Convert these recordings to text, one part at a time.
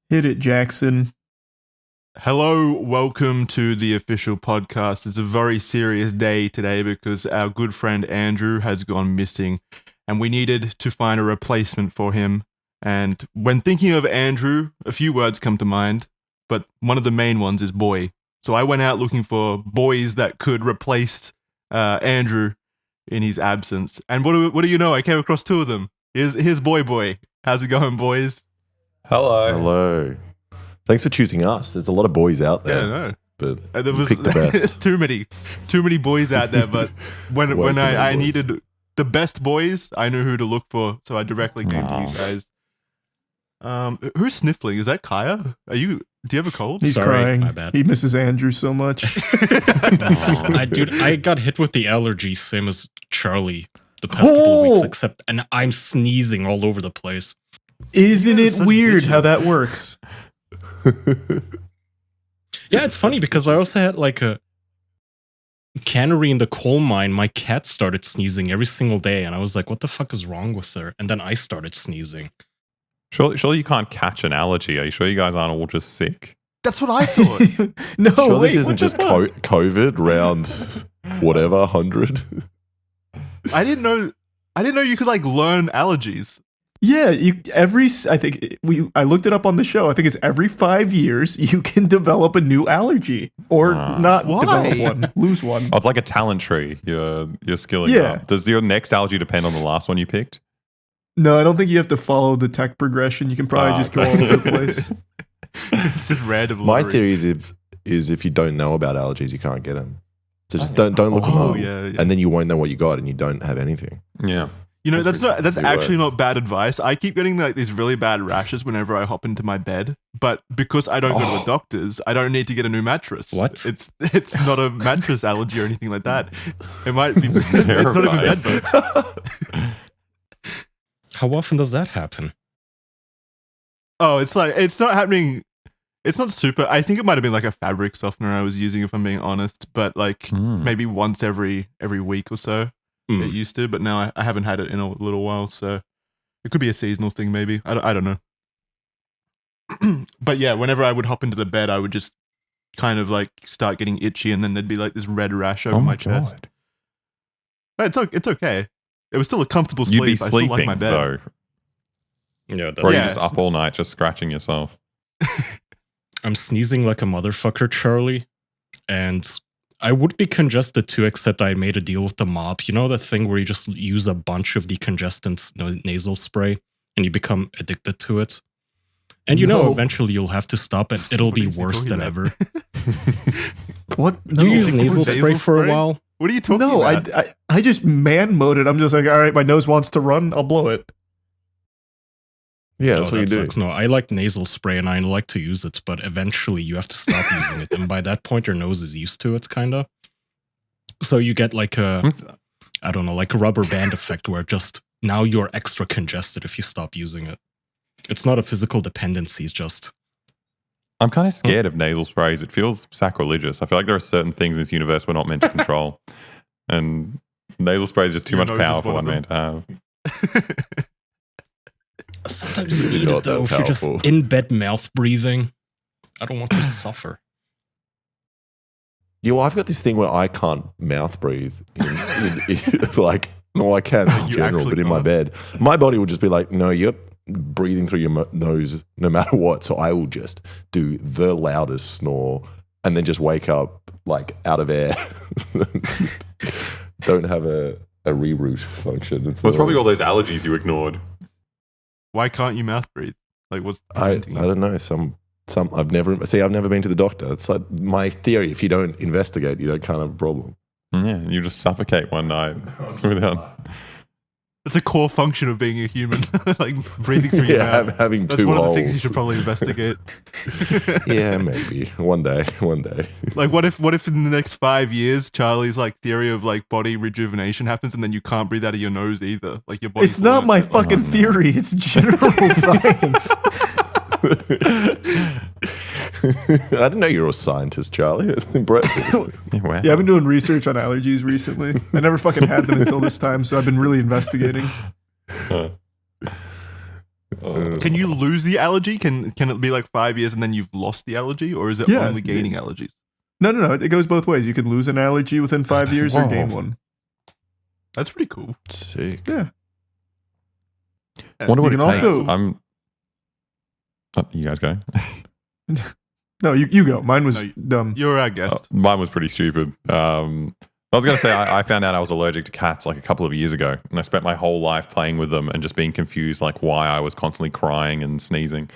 Hit it, Jackson. Hello, welcome to the official podcast. It's a very serious day today because our good friend Andrew has gone missing and we needed to find a replacement for him. And when thinking of Andrew, a few words come to mind, but one of the main ones is boy. So I went out looking for boys that could replace Andrew in his absence. And what do you know? I came across two of them. Here's Boy. How's it going, boys? Hello. Thanks for choosing us. There's a lot of boys out there. Yeah, no. But there was picked the best. too many boys out there. But when I needed the best boys, I knew who to look for, so I directly came to you guys. Who's sniffling? Is that Kaya? Do you have a cold? He's crying. My bad. He misses Andrew so much. I got hit with the allergy, same as Charlie the past couple of weeks, and I'm sneezing all over the place. Isn't it weird how that works? Yeah, it's funny because I also had like a cannery in the coal mine. My cat started sneezing every single day, and I was like, what the fuck is wrong with her? And then I started sneezing. Surely you can't catch an allergy. Are you sure you guys aren't all just sick? That's what I thought. No, sure wait, this isn't just COVID round whatever 100. I didn't know you could like learn allergies. Yeah, I looked it up on the show. I think it's every 5 years you can develop a new allergy or not develop one, lose one. Oh, it's like a talent tree. You're skilling up. Does your next allergy depend on the last one you picked? No, I don't think you have to follow the tech progression. You can probably just go all over the place. It's just random. My theory is if you don't know about allergies, you can't get them. So just don't look them up, and then you won't know what you got, and you don't have anything. Yeah. You know, that's actually not bad advice. I keep getting like these really bad rashes whenever I hop into my bed, but because I don't go to the doctors, I don't need to get a new mattress. What? It's not a mattress allergy or anything like that. It might be. It's not even bed bugs. How often does that happen? Oh, it's not happening. It's not super. I think it might have been like a fabric softener I was using, if I'm being honest. But like maybe once every week or so. It used to, but now I haven't had it in a little while, so it could be a seasonal thing, maybe. I don't know. But yeah, whenever I would hop into the bed, I would just kind of like start getting itchy, and then there'd be like this red rash over my chest. But it's okay. It was still a comfortable sleep. You'd be sleeping, I still like my bed. though. Yeah, or you're just up all night just scratching yourself. I'm sneezing like a motherfucker, Charlie, and I would be congested too, except I made a deal with the mob. You know the thing where you just use a bunch of decongestant nasal spray and you become addicted to it? And eventually you'll have to stop and it'll be worse than ever. What? No. You use nasal spray for a while? What are you talking about? No, I just man mode it. I'm just like, all right, my nose wants to run, I'll blow it. Yeah, that's what you do. Sucks. No, I like nasal spray and I like to use it, but eventually you have to stop using it. And by that point, your nose is used to it, kind of. So you get like a rubber band effect where just now you're extra congested if you stop using it. It's not a physical dependency, it's just... I'm kind of scared of nasal sprays. It feels sacrilegious. I feel like there are certain things in this universe we're not meant to control. And nasal spray is just too much power for one man to have. Sometimes you need it though if you're just in bed mouth breathing. I don't want to suffer. Yeah, well, I've got this thing where I can't mouth breathe. Like, no, I can in general, but in my bed. My body will just be like, no, you're breathing through your nose no matter what. So I will just do the loudest snore and then just wake up like out of air. Don't have a reroute function. It's probably all those allergies you ignored. Why can't you mouth breathe? Like, what's I don't know. I've never been to the doctor. It's like my theory. If you don't investigate, you can't have a problem. Yeah, you just suffocate one night without. It's a core function of being a human, like breathing through your mouth. Having That's two one holes. of the things you should probably investigate. Yeah, maybe one day. Like, what if in the next 5 years, Charlie's like theory of like body rejuvenation happens, and then you can't breathe out of your nose either? Like your body. It's not my fucking theory. It's general science. I didn't know you were a scientist, Charlie. It's impressive. Yeah, I've been doing research on allergies recently. I never fucking had them until this time, so I've been really investigating. Can you lose the allergy? Can it be like 5 years and then you've lost the allergy, or is it only gaining allergies? No. It goes both ways. You can lose an allergy within 5 years or gain one. That's pretty cool. Sick. Yeah. Wonder what You it can takes. also- You guys go. No, you go. Mine was dumb. You're our guest. Mine was pretty stupid. I was going to say, I found out I was allergic to cats like a couple of years ago, and I spent my whole life playing with them and just being confused, like why I was constantly crying and sneezing.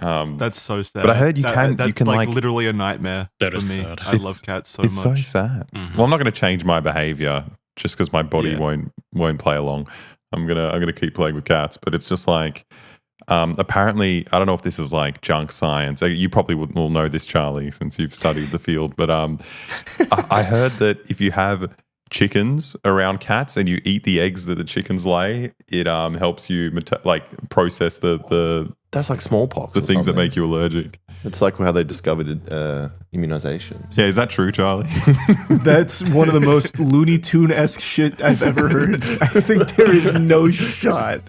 That's so sad. But I heard That's you can like literally a nightmare That for is me. sad. I love cats so it's much. so sad. Mhm. Well, I'm not going to change my behavior just because my body Yeah. won't play along. I'm gonna keep playing with cats, but it's just like apparently I don't know if this is like junk science. You probably will know this, Charlie, since you've studied the field. But I heard that if you have chickens around cats and you eat the eggs that the chickens lay, it helps you process the That's like smallpox. the or things that something. make you allergic. It's like how they discovered immunizations. Yeah, is that true, Charlie? That's one of the most Looney Tune-esque shit I've ever heard. I think there is no shot.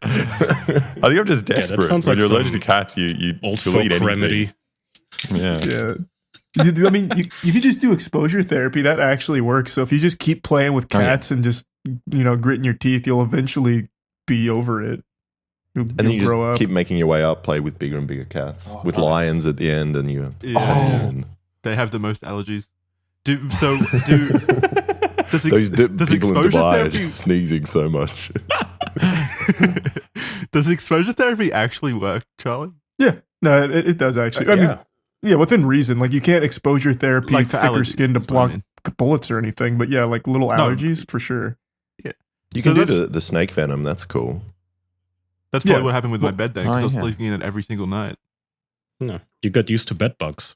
I think I'm just that desperate. sounds When like you're allergic to some cats, you Old you'll folk eat anything. remedy. Yeah. Yeah. I mean, you could just do exposure therapy. That actually works. So if you just keep playing with cats and just, gritting your teeth, you'll eventually be over it. And then you grow just up. keep making your way up, play with bigger and bigger cats, with nice. lions at the end, and you. Yeah. Oh. They have the most allergies. Does Those people in exposure Dubai are therapy just sneezing so much. does exposure therapy actually work, Charlie? Yeah. No, it does actually. I mean, yeah, within reason. Like you can't exposure therapy Like for thicker allergies, skin to that's what I block mean. bullets or anything. But yeah, like little allergies for sure. You So can do that's- the snake venom. That's cool. That's probably Yeah. what happened with my bed then, because I was yeah. sleeping in it every single night. No, you got used to bed bugs.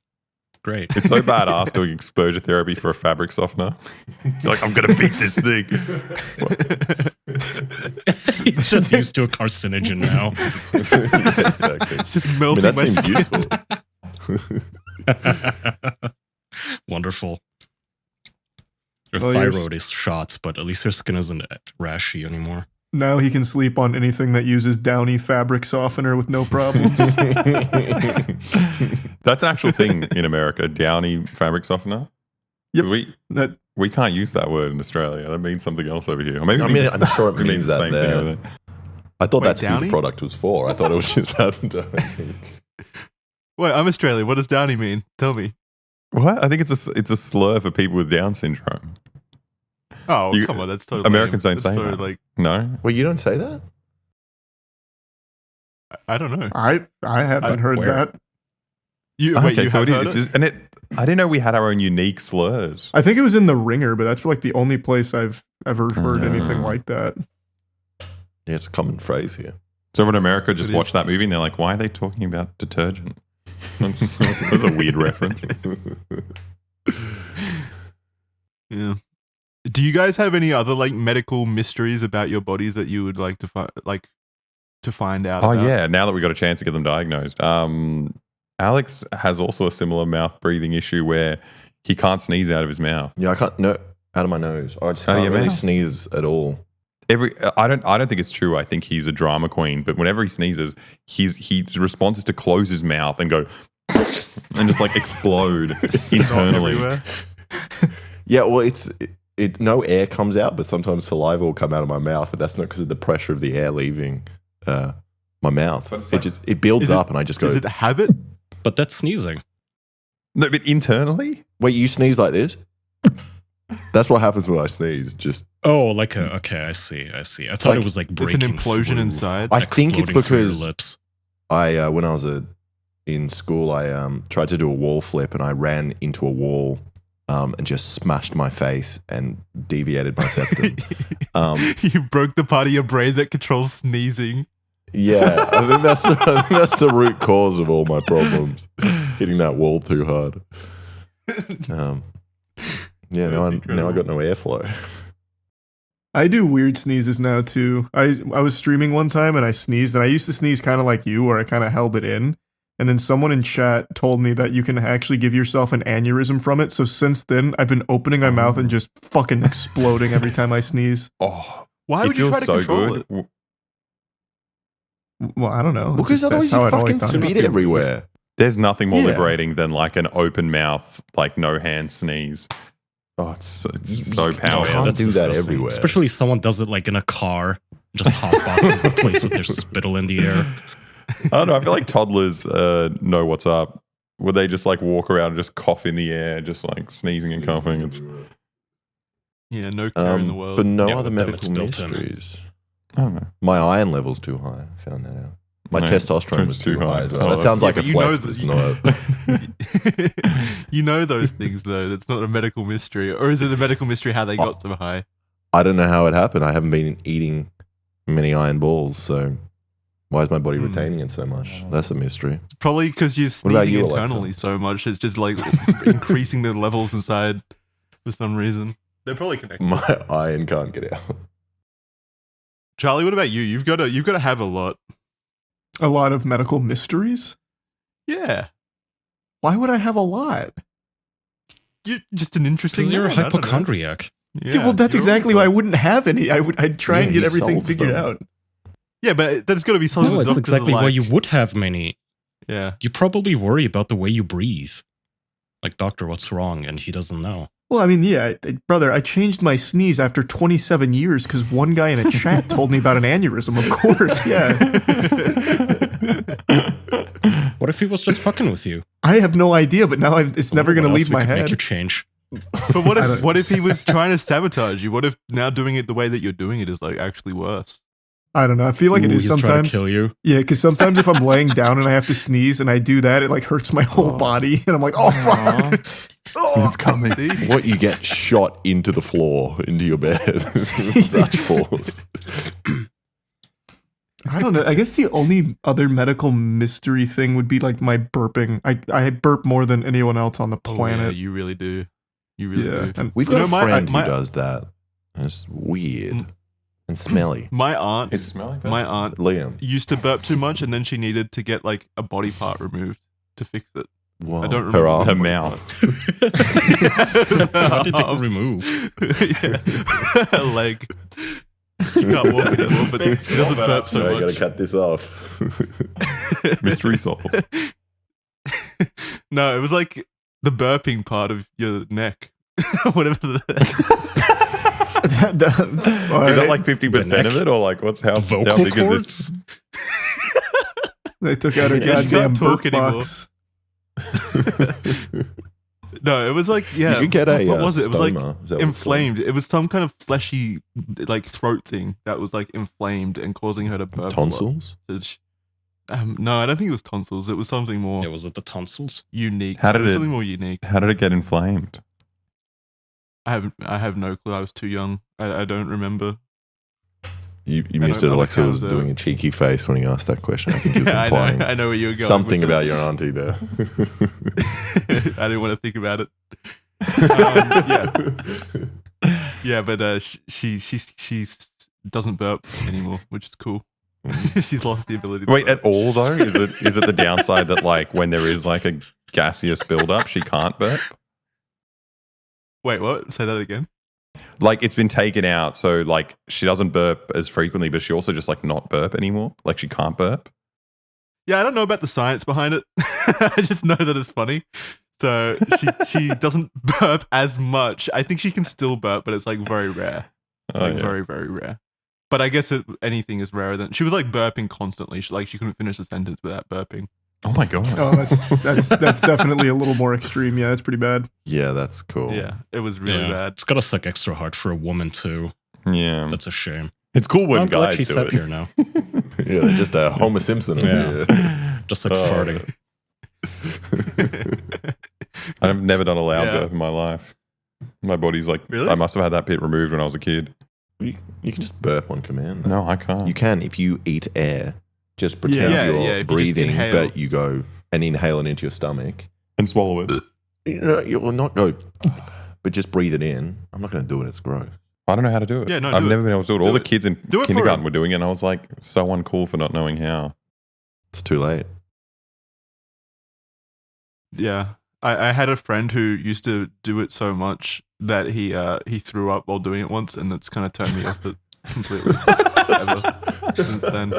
Great. It's so badass doing exposure therapy for a fabric softener. You're like, I'm going to beat this thing. He's just used to a carcinogen now. Exactly. It's just I mean, melting that my seems skin. useful. Wonderful. Your Well, yours- thyroid is shot, but at least your skin isn't rashy anymore. Now he can sleep on anything that uses Downy fabric softener with no problems. That's an actual thing in America, Downy fabric softener. Yep. 'Cause That we can't use that word in Australia. That means something else over here. Or maybe I it mean, means- I'm sure it means the that same thing there. over there. I thought Wait, that's who Downy? the product was for. I thought it was just that. Wait, I'm Australian. What does Downy mean? Tell me. What? I think it's a slur for people with Down syndrome. Oh, You- come on. That's totally Americans lame. don't That's say so, that. like, No? Well, you don't say that? I don't know. I haven't heard where? that. You Okay, you so have it heard is. it? And I didn't know we had our own unique slurs. I think it was in the Ringer, but that's like the only place I've ever heard anything like that. Yeah, it's a common phrase here. So in America, just It watch is. that movie and they're like, why are they talking about detergent? That's a weird reference. Yeah. Do you guys have any other like medical mysteries about your bodies that you would like to find out? Oh, about? yeah. Now that we got a chance to get them diagnosed. Alex has also a similar mouth breathing issue where he can't sneeze out of his mouth. Yeah, I can't. No, out of my nose. I just Out of can't your really mouth? sneeze at all. I don't think it's true. I think he's a drama queen, but whenever he sneezes, his response is to close his mouth and go and just like explode Snot internally. everywhere. Yeah, well, it no air comes out, but sometimes saliva will come out of my mouth, but that's not because of the pressure of the air leaving my mouth. But it's like- It builds Is it- up, and I just go. Is it a habit? But that's sneezing. No, but internally? Wait, you sneeze like this? That's what happens when I sneeze. Just Oh, like a okay. I see. I thought like- it was like It's breaking an implosion through, inside. I think it's exploding through your because lips. I when I was in school, I tried to do a wall flip, and I ran into a wall and just smashed my face and deviated my septum. You broke the part of your brain that controls sneezing. Yeah, I think that's the root cause of all my problems. Hitting that wall too hard. Yeah, now I got no airflow. I do weird sneezes now too. I was streaming one time and I sneezed, and I used to sneeze kind of like you, where I kind of held it in. And then someone in chat told me that you can actually give yourself an aneurysm from it. So since then, I've been opening my mouth and just fucking exploding every time I sneeze. Oh, Why it would you feels try to so control good. it? Well, I don't know. Because otherwise you fucking spit everywhere. There's nothing more Yeah. liberating than like an open mouth, like no hand sneeze. Oh, it's so powerful. can't do that disgusting. everywhere. Especially if someone does it like in a car, just hotboxes the place with their spittle in the air. I don't know. I feel like toddlers know what's up. Where they just like walk around and just cough in the air, just like sneezing and coughing. It's Yeah, no care in the world. But no Yeah, other with them medical it's built in. mysteries. I don't know. My iron level's too high. I found that out. My No, testosterone was it's too too high high. as well. Oh, That sounds like a but you know flex, that- but it's not. You know those things though. That's not a medical mystery, or is it a medical mystery how they got so high? I don't know how it happened. I haven't been eating many iron balls, so why is my body retaining it so much? That's a mystery. Probably because you're What about sneezing you, Alexa? internally so much. It's just like increasing the levels inside for some reason. They're probably connected. My iron can't get out. Charlie, what about you? You've got to have a lot. A lot of medical mysteries? Yeah, Why would I have a lot? you're just an interesting. Because you're a man, I don't know. hypochondriac. Yeah, Dude, well, that's you're exactly always why I like- wouldn't have any. I'd try Yeah, and get he everything solves figured them. out. Yeah, but there's got to be something. No, the it's doctors are exactly why like- you would have many. Yeah, You probably worry about the way you breathe. Like, doctor, what's wrong? And he doesn't know. Well, I mean, yeah, brother, I changed my sneeze after 27 years because one guy in a chat told me about an aneurysm. Of course, yeah. What if he was just fucking with you? I have no idea, but now it's never going to What leave else we my could Make head. you change. but what if he was trying to sabotage you? What if now doing it the way that you're doing it is like actually worse? I don't know. I feel like it Ooh, is he's trying to sometimes. kill you. Yeah, because sometimes if I'm laying down and I have to sneeze and I do that, it like hurts my whole body, and I'm like, oh fuck. Oh. It's coming. See? What you get shot into the floor, into your bed. with Such force. I don't know. I guess the only other medical mystery thing would be like my burping. I burp more than anyone else on the Oh, yeah, planet. you really do. You really Yeah, do. and We've You got know, a my- friend my- who does that. It's weird Mm. and smelly. My aunt, It's smelling. my aunt Liam. used to burp too much, and then she needed to get like a body part removed to fix it. Wow. I don't Her remember. arm. Her mouth. How did they remove? Yeah. A leg. You can't walk anymore, but she doesn't burp so So I gotta much. cut this off. Mystery solved. No, it was like the burping part of your neck. Whatever the Is that like 50% of it, or like what's how Vocal big is this? cords? they took out her Yeah, she goddamn can't talk burp anymore. box. No, it was like yeah. You could get a what was it? It was like stoma. Is that what it's called? inflamed. It was some kind of fleshy like throat thing that was like inflamed and causing her to burp. a lot. Tonsils? No, I don't think it was tonsils. It was something more Yeah, was it the tonsils? unique. How did it was it- something more unique. How did it get inflamed? I have no clue. I was too young. I don't remember. You I missed don't it. know Alexa what was kind of doing a cheeky face when he asked that question. I think he was Yeah, implying I know where you were going. something with about it. your auntie there. I didn't want to think about it. Yeah, but she doesn't burp anymore, which is cool. She's lost the ability. To Wait, burp. at all though? Is it the downside that like when there is like a gaseous buildup, she can't burp? Wait, what? Say that again. Like it's been taken out, so like she doesn't burp as frequently, but she also just like not burp anymore. Like she can't burp. Yeah, I don't know about the science behind it. I just know that it's funny. So she doesn't burp as much. I think she can still burp, but it's like very rare. Like yeah. very, very rare. But I guess anything is rarer than she was like burping constantly. She couldn't finish a sentence without burping. Oh my god. Oh, that's definitely a little more extreme. Yeah, that's pretty bad. Yeah, that's cool. Yeah, it was really yeah, bad. it's gotta suck extra hard for a woman too. Yeah. That's a shame. It's cool when I'm glad guys she's do it. happier now. Yeah, they're just a Homer Simpson. Yeah. Yeah. Just like Oh. farting. I've never done a loud Yeah. burp in my life. My body's like, Really? I must have had that bit removed when I was a kid. You can just burp on command. No, I can't. You can if you eat air. Just pretend Yeah, you're yeah, if you just breathing, inhale. but you go and inhale it into your stomach. and swallow it. You will not go, but just breathe it in. I'm not going to do it. It's gross. I don't know how to do it. Yeah, no, I've do never it. been able to do it. Do All the it. kids in Do it for kindergarten him. were doing it, and I was like, so uncool for not knowing how. It's too late. Yeah. I had a friend who used to do it so much that he threw up while doing it once, and that's kind of turned me off it. completely. Ever since then.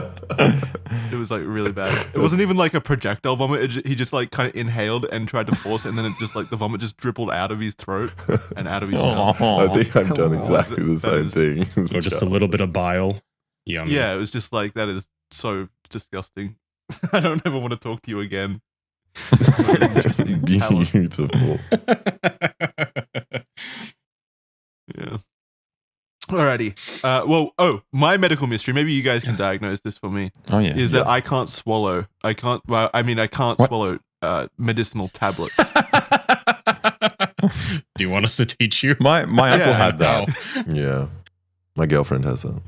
It was like really bad. It wasn't even like a projectile vomit. He just like kind of inhaled and tried to force it, and then it just like the vomit just dribbled out of his throat and out of his mouth. I think I've done exactly the same thing. Or just a little bit of bile. Yum. Yeah, it was just like, that is so disgusting. I don't ever want to talk to you again. Beautiful. Yeah. Alrighty. My medical mystery, maybe you guys can diagnose this for me, Oh yeah. is that I can't swallow. I can't swallow medicinal tablets. Do you want us to teach you? My uncle had that. Yeah. My girlfriend has that.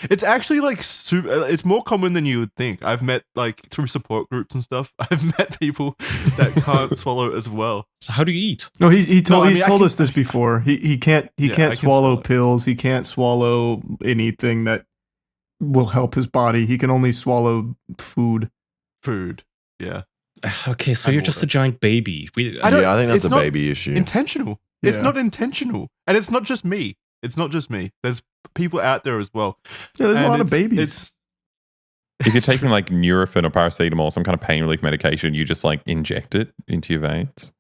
It's actually like it's more common than you would think. I've met like through support groups and stuff. I've met people that can't swallow as well. So how do you eat? No, he's told I us this before. He can't swallow pills. He can't swallow anything that will help his body. He can only swallow food. Yeah. Okay, so you're just a giant baby. I think that's a baby issue. Intentional. Yeah. It's not intentional, and it's not just me. There's people out there as well. Yeah, there's a lot of babies. If you're taking like Nurofen or paracetamol, some kind of pain relief medication, you just like inject it into your veins.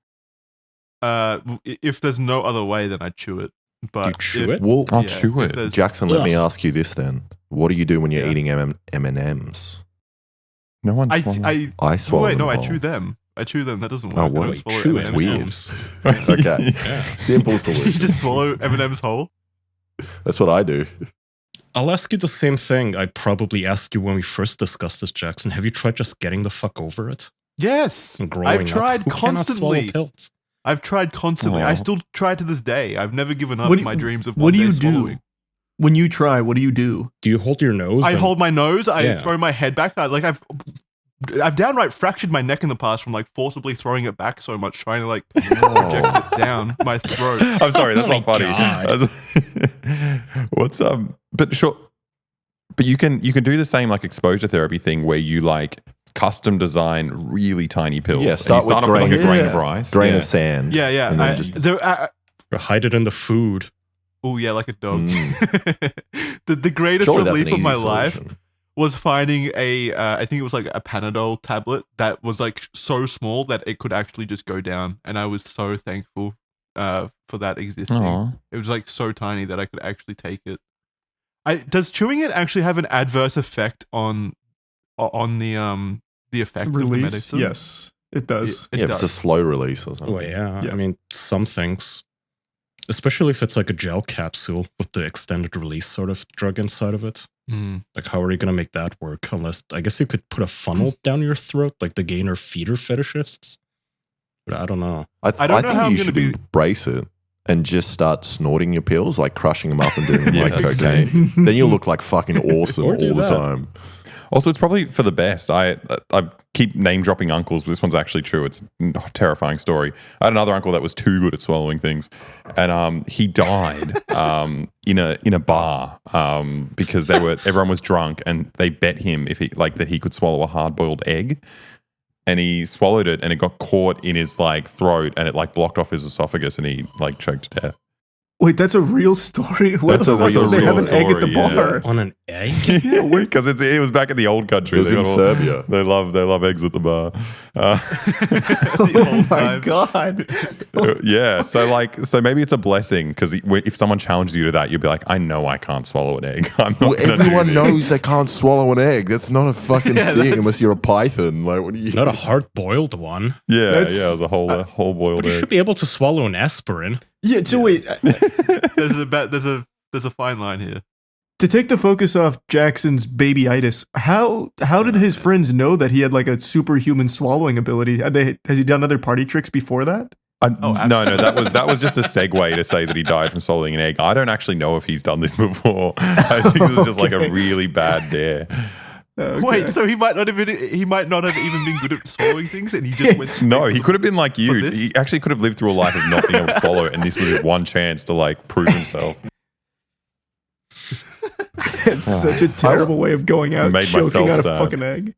If there's no other way, then I chew it. But you chew it? Well, I'll chew it. Jackson, let me ask you this then. What do you do when you're eating M&Ms? No one. I swallow them I all. chew them. That doesn't work. Oh, I what? don't swallow Chew is M&Ms weird. whole. Okay. Yeah. Simple solution. You just swallow M&Ms whole? That's what I do. I'll ask you the same thing I probably asked you when we first discussed this, Jackson. Have you tried just getting the fuck over it? Yes. And growing I've tried up? Who cannot swallow constantly. pills? I've tried constantly. Aw. I still try to this day. I've never given up my dreams of what one do day you swallowing. do when you try? What do you do? Do you hold your nose? I and- hold my nose. I Yeah. throw my head back. I've downright fractured my neck in the past from like forcibly throwing it back so much, trying to like project it down my throat. I'm sorry, that's Oh not funny. God. What's But sure. But you can do the same like exposure therapy thing where you like custom design really tiny pills. Yeah, And start you with off with like a grain- grain yeah. of rice. Grain Yeah. of sand. Yeah. And then just Or hide it in the food. Oh yeah, like a dog. The greatest surely that's an relief of easy my life solution. was finding I think it was like a Panadol tablet that was like so small that it could actually just go down, and I was so thankful for that existing. Aw. It was like so tiny that I could actually take it. Does chewing it actually have an adverse effect on the effects of the Release? medicine? Yes, it does. It Yeah, if does. it's a slow release or something. Oh, yeah. Yeah. I mean, some things. Especially if it's like a gel capsule with the extended release sort of drug inside of it. Mm. Like, how are you going to make that work? Unless, I guess you could put a funnel down your throat, like the gainer feeder fetishists. But I don't know. I don't know think how I'm you gonna should be- embrace it and just start snorting your pills, like crushing them up and doing them Yeah, like that's cocaine. Then you'll look like fucking awesome Or all do the that. time. Also, it's probably for the best. I keep name dropping uncles, but this one's actually true. It's a terrifying story. I had another uncle that was too good at swallowing things, and he died in a bar because everyone was drunk and they bet him that he could swallow a hard boiled egg, and he swallowed it and it got caught in his like throat and it like blocked off his esophagus and he like choked to death. Wait, that's a real story? What That's the a fuck? real They have an egg at the story, yeah. bar. On an egg? Yeah, because it was back in the old country. It was They in got all- Serbia. They love eggs at the bar. The Oh old my time. god. Yeah, so maybe it's a blessing because if someone challenges you to that, you'll be like, I know I can't swallow an egg. I'm not. Well, gonna do everyone this. knows they can't swallow an egg. That's not a fucking Yeah, thing that's- unless you're a python. Like, what do you? Not a hard boiled one. Yeah, That's- the whole boiled But you egg. should be able to swallow an aspirin. Yeah, so wait, There's a fine line here. to take the focus off Jackson's babyitis, how did his friends know that he had like a superhuman swallowing ability? Has he done other party tricks before that? No, that was just a segue to say that he died from swallowing an egg. I don't actually know if he's done this before. I think this is just like a Okay. really bad dare. Okay. Wait, so he might not have even been good at swallowing things, and he just went. straight No, for he the- could have been like for you. this? He actually could have lived through a life of not being able to swallow it, and this was his one chance to like prove himself. It's such a terrible way of going out Made choking myself on a sad. fucking egg.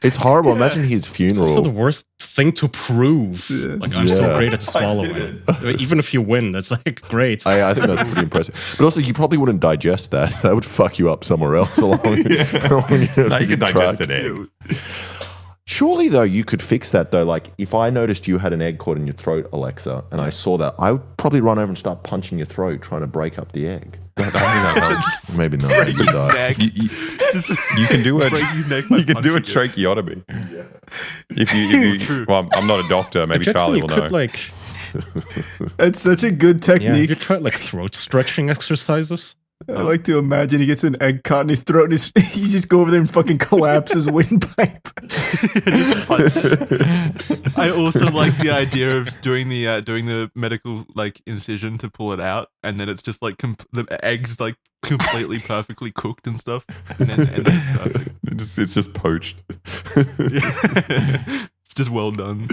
It's horrible. Imagine his It's funeral. also the worst thing to prove. Yeah. Like, I'm so great at swallowing. Even if you win, that's like great. I think that's pretty impressive. But also, you probably wouldn't digest that. That would fuck you up somewhere else along. No, you can digest an egg. Surely, though, you could fix that, though. Like, if I noticed you had an egg caught in your throat, Alexa, and I saw that, I would probably run over and start punching your throat, trying to break up the egg. Maybe not. Break his neck. You can do a tracheotomy. Yeah. If you well, I'm not a doctor. Maybe Jackson, Charlie will know. Like, It's such a good yeah, have technique. you tried like throat stretching exercises? I like to imagine he gets an egg caught in his throat and you just go over there and fucking collapse his windpipe. I also like the idea of doing the medical like incision to pull it out, and then it's just like the eggs like completely perfectly cooked and stuff, and then it's perfect. It's just poached. It's just well done.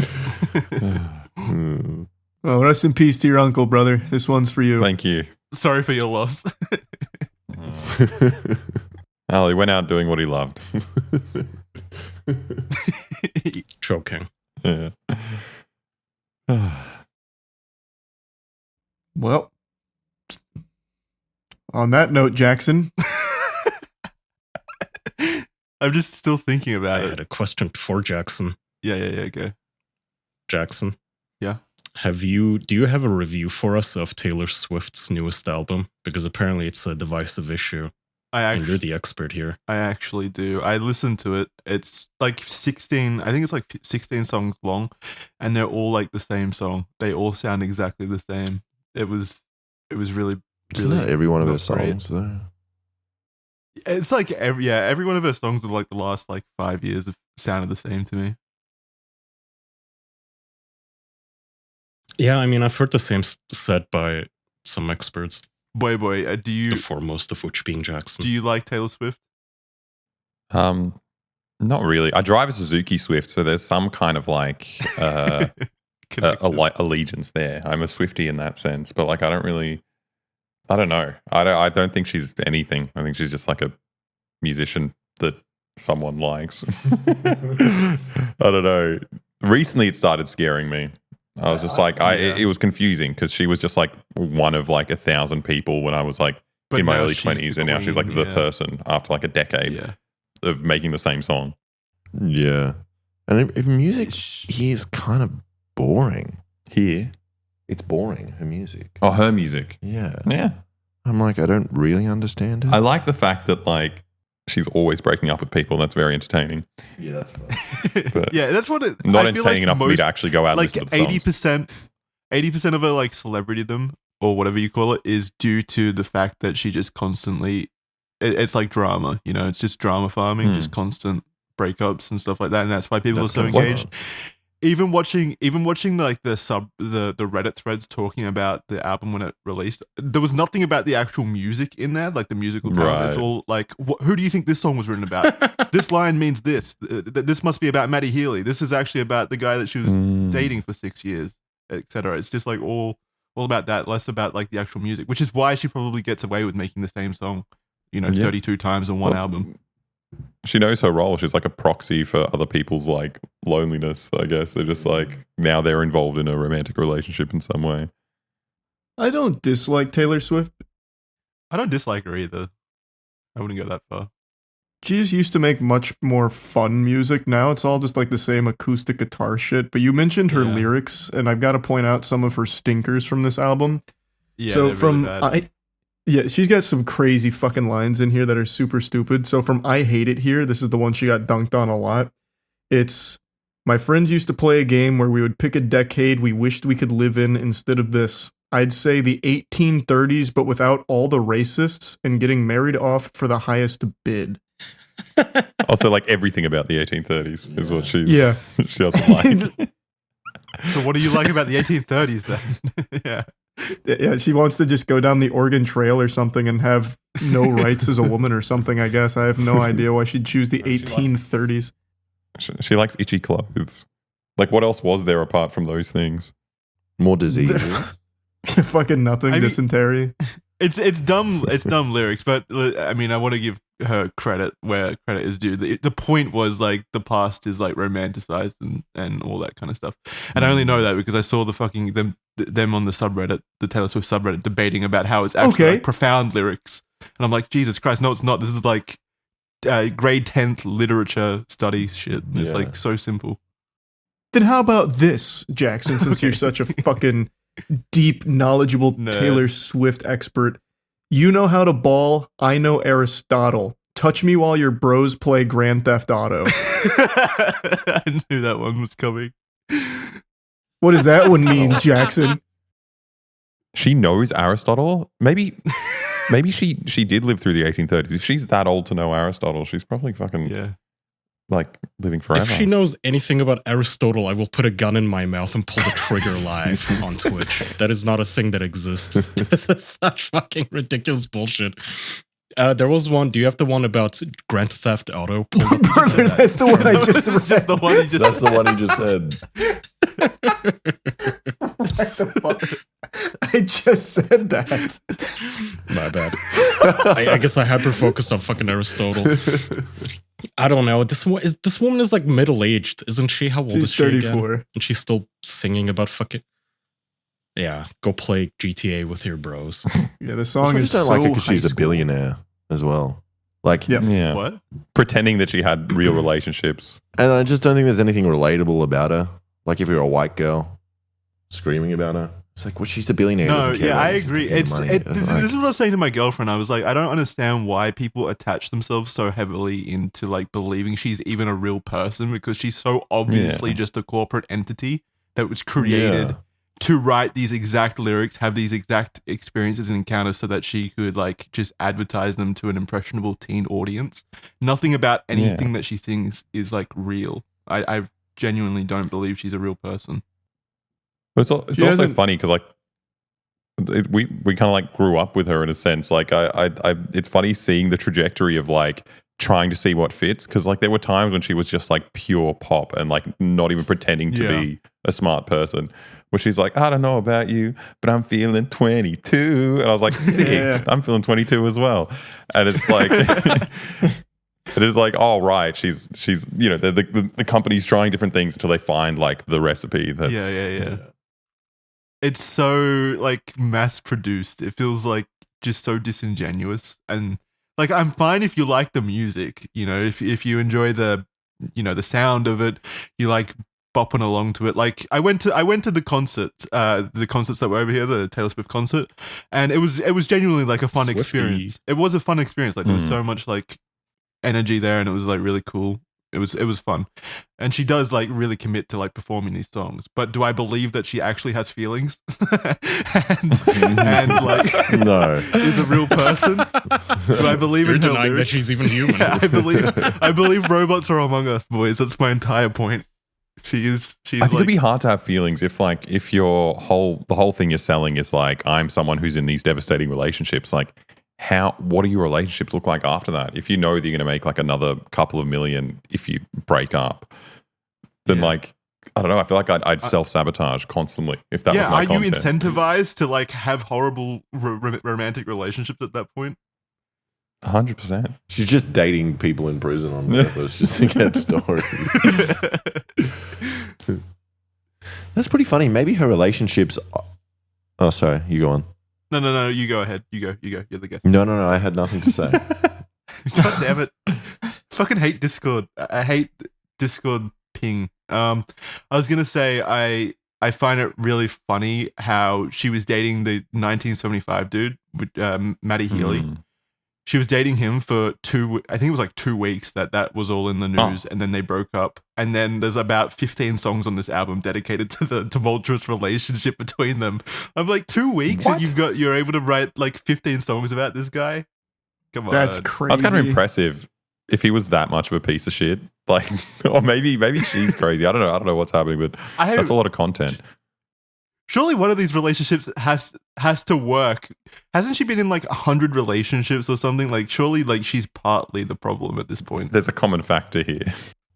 Oh, rest in peace to your uncle, brother. This one's for you. Thank you. Sorry for your loss. Ali went out doing what he loved. Choking. Yeah. Well, on that note, Jackson. I'm just still thinking about I it. had a question for Jackson. Yeah, go. Jackson. Yeah. Do you have a review for us of Taylor Swift's newest album? Because apparently it's a divisive issue. And you're the expert here. I actually do. I listened to it. It's like 16, I think it's like 16 songs long, and they're all like the same song. They all sound exactly the same. It was really, Isn't that every one of her not great. songs, though? It's like every one of her songs of like the last like 5 years have sounded the same to me. Yeah, I mean, I've heard the same said by some experts. Boy, do you? The foremost of which being Jackson. Do you like Taylor Swift? Not really. I drive a Suzuki Swift, so there's some kind of like allegiance there. I'm a Swiftie in that sense, but like I don't know. I don't think she's anything. I think she's just like a musician that someone likes. I don't know. Recently, it started scaring me. I was just like, it was confusing because she was just like one of like 1,000 people when I was like in my early 20s, and now she's like the person after like a decade of making the same song. Yeah. And music here is kind of boring. Here? It's boring, her music. Oh, her music. Yeah. Yeah. I'm like, I don't really understand it. I like the fact that like she's always breaking up with people, and that's very entertaining. Yeah, that's fun. But yeah, that's what it. not I entertaining feel like enough for me to actually go out and like listen to the songs. 80% of her like celebritydom or whatever you call it is due to the fact that she just constantly. It's like drama, you know. It's just drama farming, just constant breakups and stuff like that, and that's why people are so engaged. Even watching like the Reddit threads talking about the album when it released, there was nothing about the actual music in there, like the musical talent. Right. It's all like, who do you think this song was written about? This line means this. This must be about Maddie Healy. This is actually about the guy that she was dating for 6 years, etc. It's just like all about that, less about like the actual music, which is why she probably gets away with making the same song, 32 times on one album. She knows her role. She's like a proxy for other people's like loneliness, I guess. They're just like, now they're involved in a romantic relationship in some way. I don't dislike Taylor Swift. I don't dislike her either. I wouldn't go that far. She just used to make much more fun music. Now it's all just like the same acoustic guitar shit. But you mentioned her lyrics, and I've got to point out some of her stinkers from this album. Yeah, so from really bad. Yeah, she's got some crazy fucking lines in here that are super stupid. So from I Hate It Here, this is the one she got dunked on a lot. It's, my friends used to play a game where we would pick a decade we wished we could live in instead of this. I'd say the 1830s, but without all the racists and getting married off for the highest bid. Also, like everything about the 1830s is what she doesn't like. So what do you like about the 1830s then? Yeah. Yeah, she wants to just go down the Oregon Trail or something and have no rights as a woman or something, I guess. I have no idea why she'd choose the 1830s. She likes itchy clothes. Like, what else was there apart from those things? More disease. Fucking nothing, dysentery. It's dumb. It's dumb lyrics, but I mean, I want to give her credit where credit is due. The point was like the past is like romanticized and all that kind of stuff. And I only know that because I saw the fucking them on the subreddit, the Taylor Swift subreddit, debating about how it's actually like profound lyrics. And I'm like, Jesus Christ, no, it's not. This is like grade 10th literature study shit. It's like so simple. Then how about this, Jackson? Since you're such a fucking deep, knowledgeable Taylor Swift expert. You know how to ball. I know Aristotle. Touch me while your bros play Grand Theft Auto. I knew that one was coming. What does that one mean, Jackson? She knows Aristotle? Maybe she did live through the 1830s. If she's that old to know Aristotle, she's probably fucking like living forever. If she knows anything about Aristotle, I will put a gun in my mouth and pull the trigger live on Twitch. That is not a thing that exists. This is such fucking ridiculous bullshit. There was one. Do you have the one about Grand Theft Auto? Perfect. That's the one I just read. Just the one he just That's the one he just said. What the fuck? I just said that. My bad. I guess I hyper-focused on fucking Aristotle. I don't know. This woman is like middle-aged, isn't she? How old is she 34. Again? And she's still singing about fucking... Yeah, go play GTA with your bros. Yeah, the song I is just don't so like it because high she's a school. billionaire as well. Like, Yeah. What? Pretending that she had real relationships. and I just don't think there's anything relatable about her. Like if you're a white girl screaming about her, it's like, well, she's a billionaire. No, doesn't care yeah, about I it, she's agree. taking the money. This is what I was saying to my girlfriend. I was like, I don't understand why people attach themselves so heavily into like believing she's even a real person, because she's so obviously just a corporate entity that was created to write these exact lyrics, have these exact experiences and encounters so that she could like just advertise them to an impressionable teen audience. Nothing about anything that she sings is like real. I genuinely don't believe she's a real person. But it's also funny because like we kind of like grew up with her in a sense. Like I it's funny seeing the trajectory of like trying to see what fits, because like there were times when she was just like pure pop and like not even pretending to be a smart person, where she's like, I don't know about you, but I'm feeling 22, and I was like, sick, I'm feeling 22 as well. And it's like it is like, oh right, she's you know, the company's trying different things until they find like the recipe that's Yeah. It's so like mass produced. It feels like just so disingenuous. And like, I'm fine if you like the music, you know, if you enjoy the, you know, the sound of it, you like bopping along to it. Like I went to the concerts that were over here, the Taylor Swift concert, and it was genuinely like a fun experience. It was a fun experience. Like there was so much like energy there, and it was like really cool. It was fun. And she does like really commit to like performing these songs. But do I believe that she actually has feelings and like no, is a real person? Do I believe You're in her denying lyrics? that she's even human. Yeah, I believe robots are among us, boys. That's my entire point. She's I think it'd be hard to have feelings if your the whole thing you're selling is like, I'm someone who's in these devastating relationships. Like, what do your relationships look like after that? If you know that you're going to make like another couple of million if you break up, then like, I don't know. I feel like I'd self-sabotage constantly if that was my content. Are you incentivized to like have horrible romantic relationships at that point? 100%. she's just dating people in prison on purpose just to get stories. That's pretty funny. Maybe her relationships. Oh, sorry. You go on. No. You go ahead. You go. You're the guest. No. I had nothing to say. God damn it! Fucking hate Discord. I hate Discord ping. I was gonna say I find it really funny how she was dating the 1975 dude with Matty Healy. She was dating him for I think it was like 2 weeks that was all in the news, and then they broke up. And then there's about 15 songs on this album dedicated to the tumultuous relationship between them. I'm like, 2 weeks and you're able to write like 15 songs about this guy? Come on. That's crazy. That's kind of impressive if he was that much of a piece of shit. Like, or maybe she's crazy. I don't know what's happening, but that's a lot of content. Surely one of these relationships has to work. Hasn't she been in like 100 relationships or something? Like, surely like she's partly the problem at this point. There's a common factor here.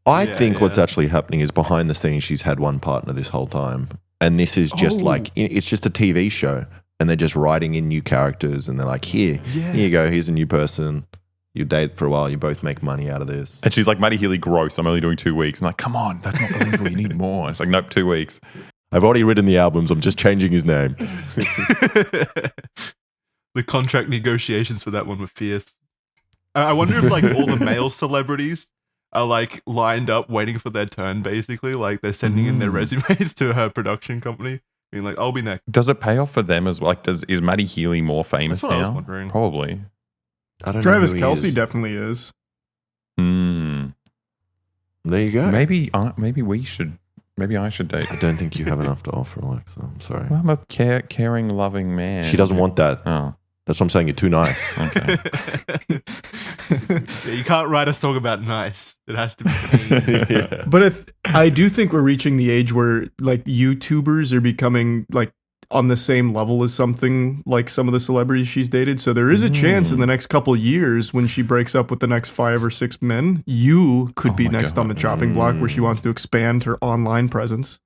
I think what's actually happening is behind the scenes she's had one partner this whole time. And this is just like, it's just a TV show. and they're just writing in new characters, and they're like, here you go, here's a new person. You date for a while, you both make money out of this. And she's like, Maddie Healy, gross. I'm only doing 2 weeks. I'm like, come on, that's not believable. You need more. It's like, nope, 2 weeks. I've already written the albums. I'm just changing his name. The contract negotiations for that one were fierce. I wonder if like all the male celebrities are like lined up waiting for their turn, basically. Like they're sending in their resumes to her production company, being like, I'll be next. Does it pay off for them as well? Like, is Maddie Healy more famous That's what I was now? wondering. Probably. I don't Travis know who he Kelce is. definitely is. There you go. Maybe we should. Maybe I should date. I don't think you have enough to offer, Alexa. I'm sorry. Well, I'm a caring, loving man. She doesn't want that. Oh, That's what I'm saying. You're too nice. okay. Yeah, you can't write a song about nice. It has to be pain. Yeah. But I do think we're reaching the age where like YouTubers are becoming like on the same level as something like some of the celebrities she's dated. So there is a chance in the next couple years when she breaks up with the next 5 or 6 men, you could be my next God. on the chopping block where she wants to expand her online presence.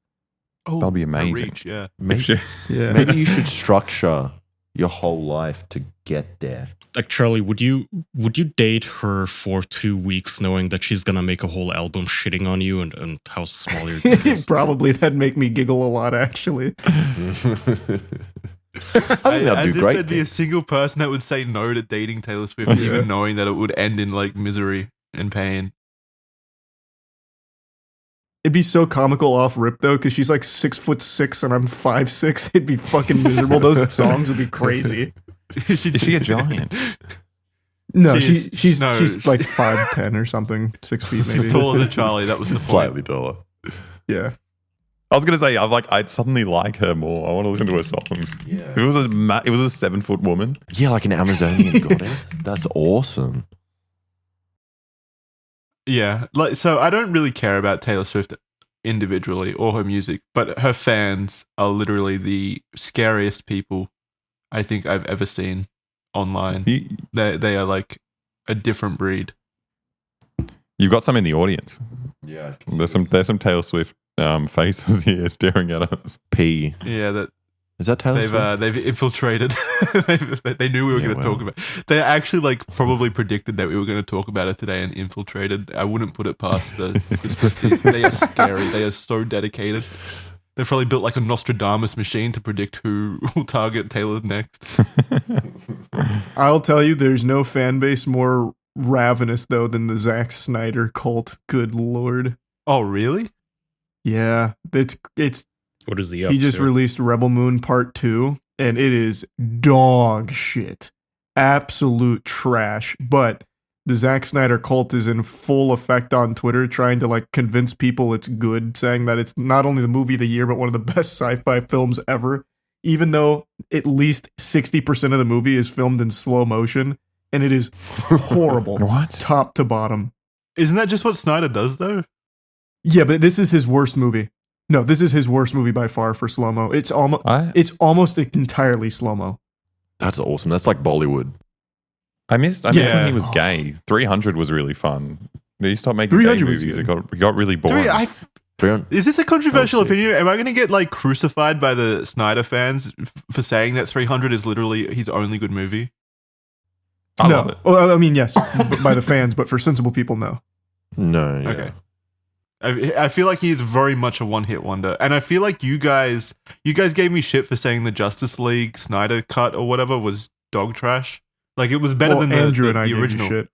Oh, That'll be a amazing. reach, yeah. Maybe, Yeah. maybe you should structure your whole life to get there. Like Charlie, would you date her for 2 weeks knowing that she's gonna make a whole album shitting on you and how small your dick is? Probably that'd make me giggle a lot, actually. I think that'd As do if great. there'd be a single person that would say no to dating Taylor Swift, even knowing that it would end in like misery and pain. It'd be so comical off rip though, because she's like 6'6" and I'm 5'6". It'd be fucking miserable. Those songs would be crazy. Is she a giant? No, She's she's like 5'10" or something, 6 feet maybe. She's taller than Charlie. That was the point. Slightly taller. Yeah. I was gonna say, I'd suddenly like her more. I want to listen to her songs. Yeah. It was a 7-foot woman. Yeah, like an Amazonian goddess. That's awesome. Yeah, like so I don't really care about Taylor Swift individually or her music, but her fans are literally the scariest people I think I've ever seen online. They are like a different breed. You've got some in the audience. Yeah. There's some Taylor Swift faces here staring at us. P. Yeah, Is that Taylor Swift? they've infiltrated. They knew we were going to talk about. They actually like probably predicted that we were going to talk about it today and infiltrated. I wouldn't put it past the Swifties. They are scary. They are so dedicated. They've probably built like a Nostradamus machine to predict who will target Taylor next. I'll tell you, there's no fan base more ravenous though than the Zack Snyder cult. Good lord. Oh, really? Yeah, it's What is he up he just to? released Rebel Moon Part 2 and it is dog shit. Absolute trash. But the Zack Snyder cult is in full effect on Twitter trying to like convince people it's good, saying that it's not only the movie of the year but one of the best sci-fi films ever, even though at least 60% of the movie is filmed in slow motion and it is horrible. What? Top to bottom. Isn't that just what Snyder does though? Yeah, but this is his worst movie. No, this is his worst movie by far for slow-mo. It's almost entirely slow-mo. That's awesome. That's like Bollywood. I missed Yeah. when he was gay. 300 was really fun. He stopped making 300 gay was movies. good. It got really boring. Is this a controversial Oh, shit. opinion? Am I going to get like crucified by the Snyder fans for saying that 300 is literally his only good movie? I no. love it. Well, I mean, yes, by the fans, but for sensible people, no. No. Yeah. Okay. I feel like he's very much a one-hit wonder, and I feel like you guys gave me shit for saying the Justice League Snyder cut or whatever was dog trash. Like it was better than Andrew the and I gave you original. shit.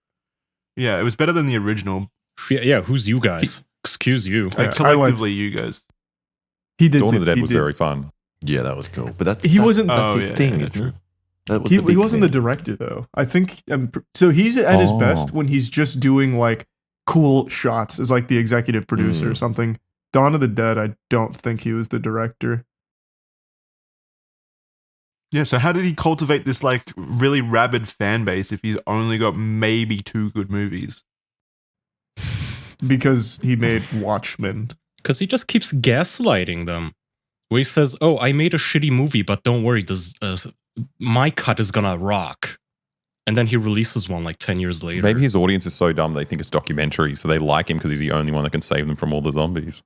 Yeah, it was better than the original. Yeah, who's you guys? Excuse you. Yeah, Like collectively, you guys. He did. Dawn of the Dead he was did. very fun. Yeah, that was cool. But that's He wasn't- That's Oh, his yeah, thing, yeah, isn't true. it? That was He the big wasn't the thing. director though. I think so. He's at his Oh. best when he's just doing like cool shots as like the executive producer or something. Dawn of the Dead, I don't think he was the director. Yeah, so how did he cultivate this like really rabid fan base if he's only got maybe 2 good movies? Because he made Watchmen. Because he just keeps gaslighting them. Where he says, "Oh, I made a shitty movie, but don't worry, my cut is gonna rock." And then he releases one like 10 years later. Maybe his audience is so dumb they think it's documentary, so they like him because he's the only one that can save them from all the zombies.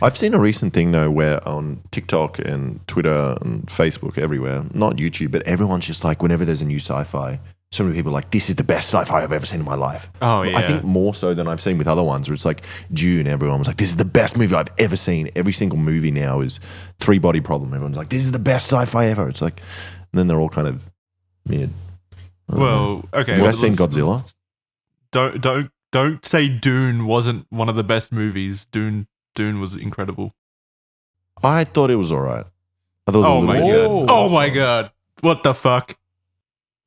I've seen a recent thing though where on TikTok and Twitter and Facebook everywhere, not YouTube, but everyone's just like, whenever there's a new sci-fi, so many people are like, this is the best sci-fi I've ever seen in my life. Oh, yeah. I think more so than I've seen with other ones where it's like Dune, everyone was like, this is the best movie I've ever seen. Every single movie now is Three Body Problem. Everyone's like, this is the best sci-fi ever. It's like, and then they're all kind of mid. Well, okay. Have you guys seen Godzilla? Don't say Dune wasn't one of the best movies. Dune was incredible. I thought it was all right. I thought it was Oh a my little god! Oh my god! What the fuck?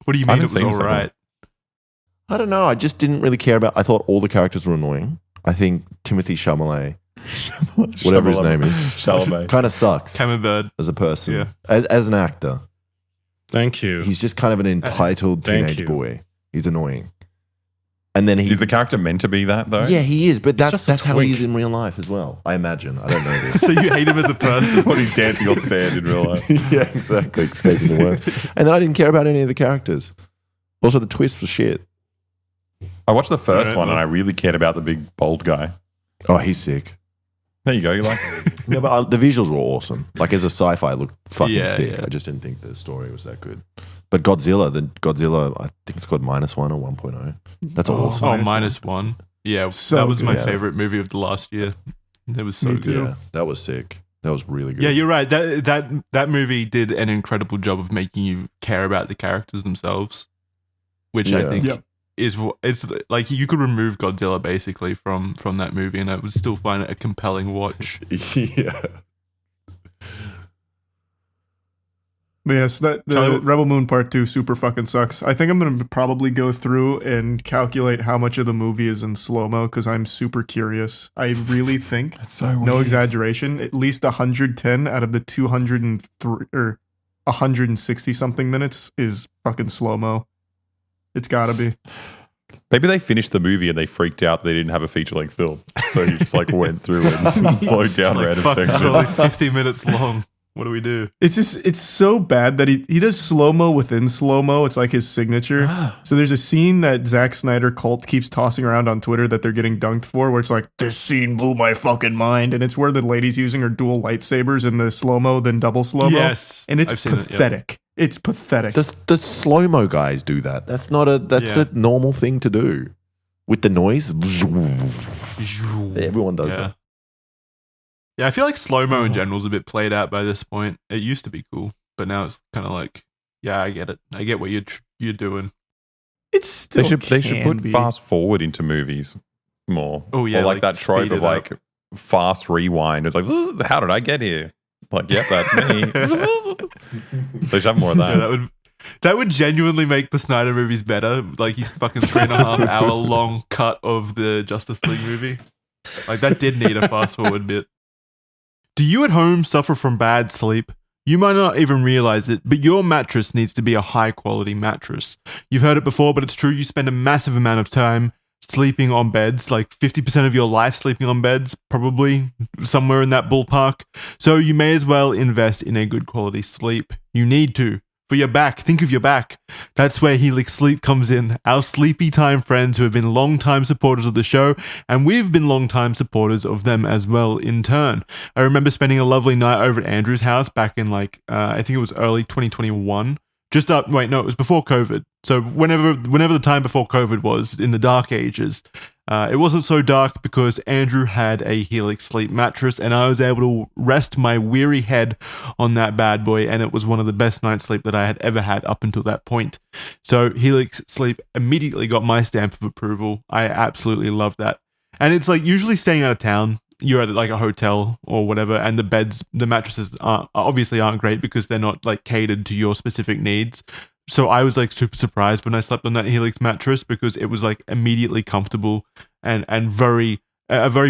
What do you I mean it haven't was seen all right? I don't know. I just didn't really care about. I thought all the characters were annoying. I think Timothy Chalamet, whatever his name is, Chalamet. kind of sucks Camembert. as a person. Yeah. As an actor, Thank you. he's just kind of an entitled Thank teenage you. boy. He's annoying. And then Is the character meant to be that though? yeah, he is. But just a that's how he twink. is in real life as well. I imagine. I don't know this. So you hate him as a person? When he's dancing on sand in real life. Yeah, exactly. Escaping the work. And then I didn't care about any of the characters. Also, the twist was shit. I watched the first Alright, one well. and I really cared about the big bald guy. Oh, he's sick. There you go. You like Yeah, but the visuals were awesome. Like as a sci-fi, it looked fucking Yeah, sick. yeah. I just didn't think the story was that good. But Godzilla, I think it's called -1 or 1.0. That's awesome. Oh, -1. Yeah, So that was my good. favorite movie of the last year. It was so Me good. too. Yeah, that was sick. That was really good. Yeah, you're right. That movie did an incredible job of making you care about the characters themselves, which I Yeah. think Yep. is what it's like. You could remove Godzilla basically from that movie, and I would still find it a compelling watch. yeah. But yes, the Charlie- Rebel Moon Part 2 super fucking sucks. I think I'm going to probably go through and calculate how much of the movie is in slow-mo because I'm super curious. I really think, That's so no exaggeration, at least 110 out of the 203 or 160 something minutes is fucking slow-mo. It's gotta be. Maybe they finished the movie and they freaked out that they didn't have a feature length film. So you just like went through and slowed down Like, random fuck, it's only segments. 50 minutes long. What do we do? It's so bad that he does slow-mo within slow-mo. It's like his signature. So there's a scene that Zack Snyder cult keeps tossing around on Twitter that they're getting dunked for, where it's like, this scene blew my fucking mind. And it's where the lady's using her dual lightsabers in the slow-mo, then double slow-mo. Yes, And it's I've seen it, yeah. pathetic. It's pathetic. The slow-mo guys do that. That's Yeah. a normal thing to do. With the noise. Everyone does Yeah. that. Yeah, I feel like slow-mo in general is a bit played out by this point. It used to be cool, but now it's kind of like, yeah, I get it. I get what you're doing. It's still They should can put be. fast forward into movies more. Oh, yeah, or like like that trope speed of it like fast rewind. It's like, how did I get here? Like, yep, that's me. They should have more of that. Yeah, that would genuinely make the Snyder movies better. Like his fucking 3.5 hour long cut of the Justice League movie. Like that did need a fast forward bit. Do you at home suffer from bad sleep? You might not even realize it, but your mattress needs to be a high quality mattress. You've heard it before, but it's true. You spend a massive amount of time sleeping on beds, like 50% of your life sleeping on beds, probably somewhere in that ballpark. So you may as well invest in a good quality sleep. You need to. For your back, think of your back. That's where Helix Sleep comes in. Our sleepy time friends who have been long-time supporters of the show, and we've been long-time supporters of them as well in turn. I remember spending a lovely night over at Andrew's house back in I think it was early 2021. It was before COVID. So whenever the time before COVID was, in the dark ages, it wasn't so dark because Andrew had a Helix Sleep mattress and I was able to rest my weary head on that bad boy, and it was one of the best night's sleep that I had ever had up until that point. So Helix Sleep immediately got my stamp of approval. I absolutely love that. And it's like usually staying out of town, you're at like a hotel or whatever, and the mattresses obviously aren't great because they're not like catered to your specific needs. So I was like super surprised when I slept on that Helix mattress because it was like immediately comfortable and a very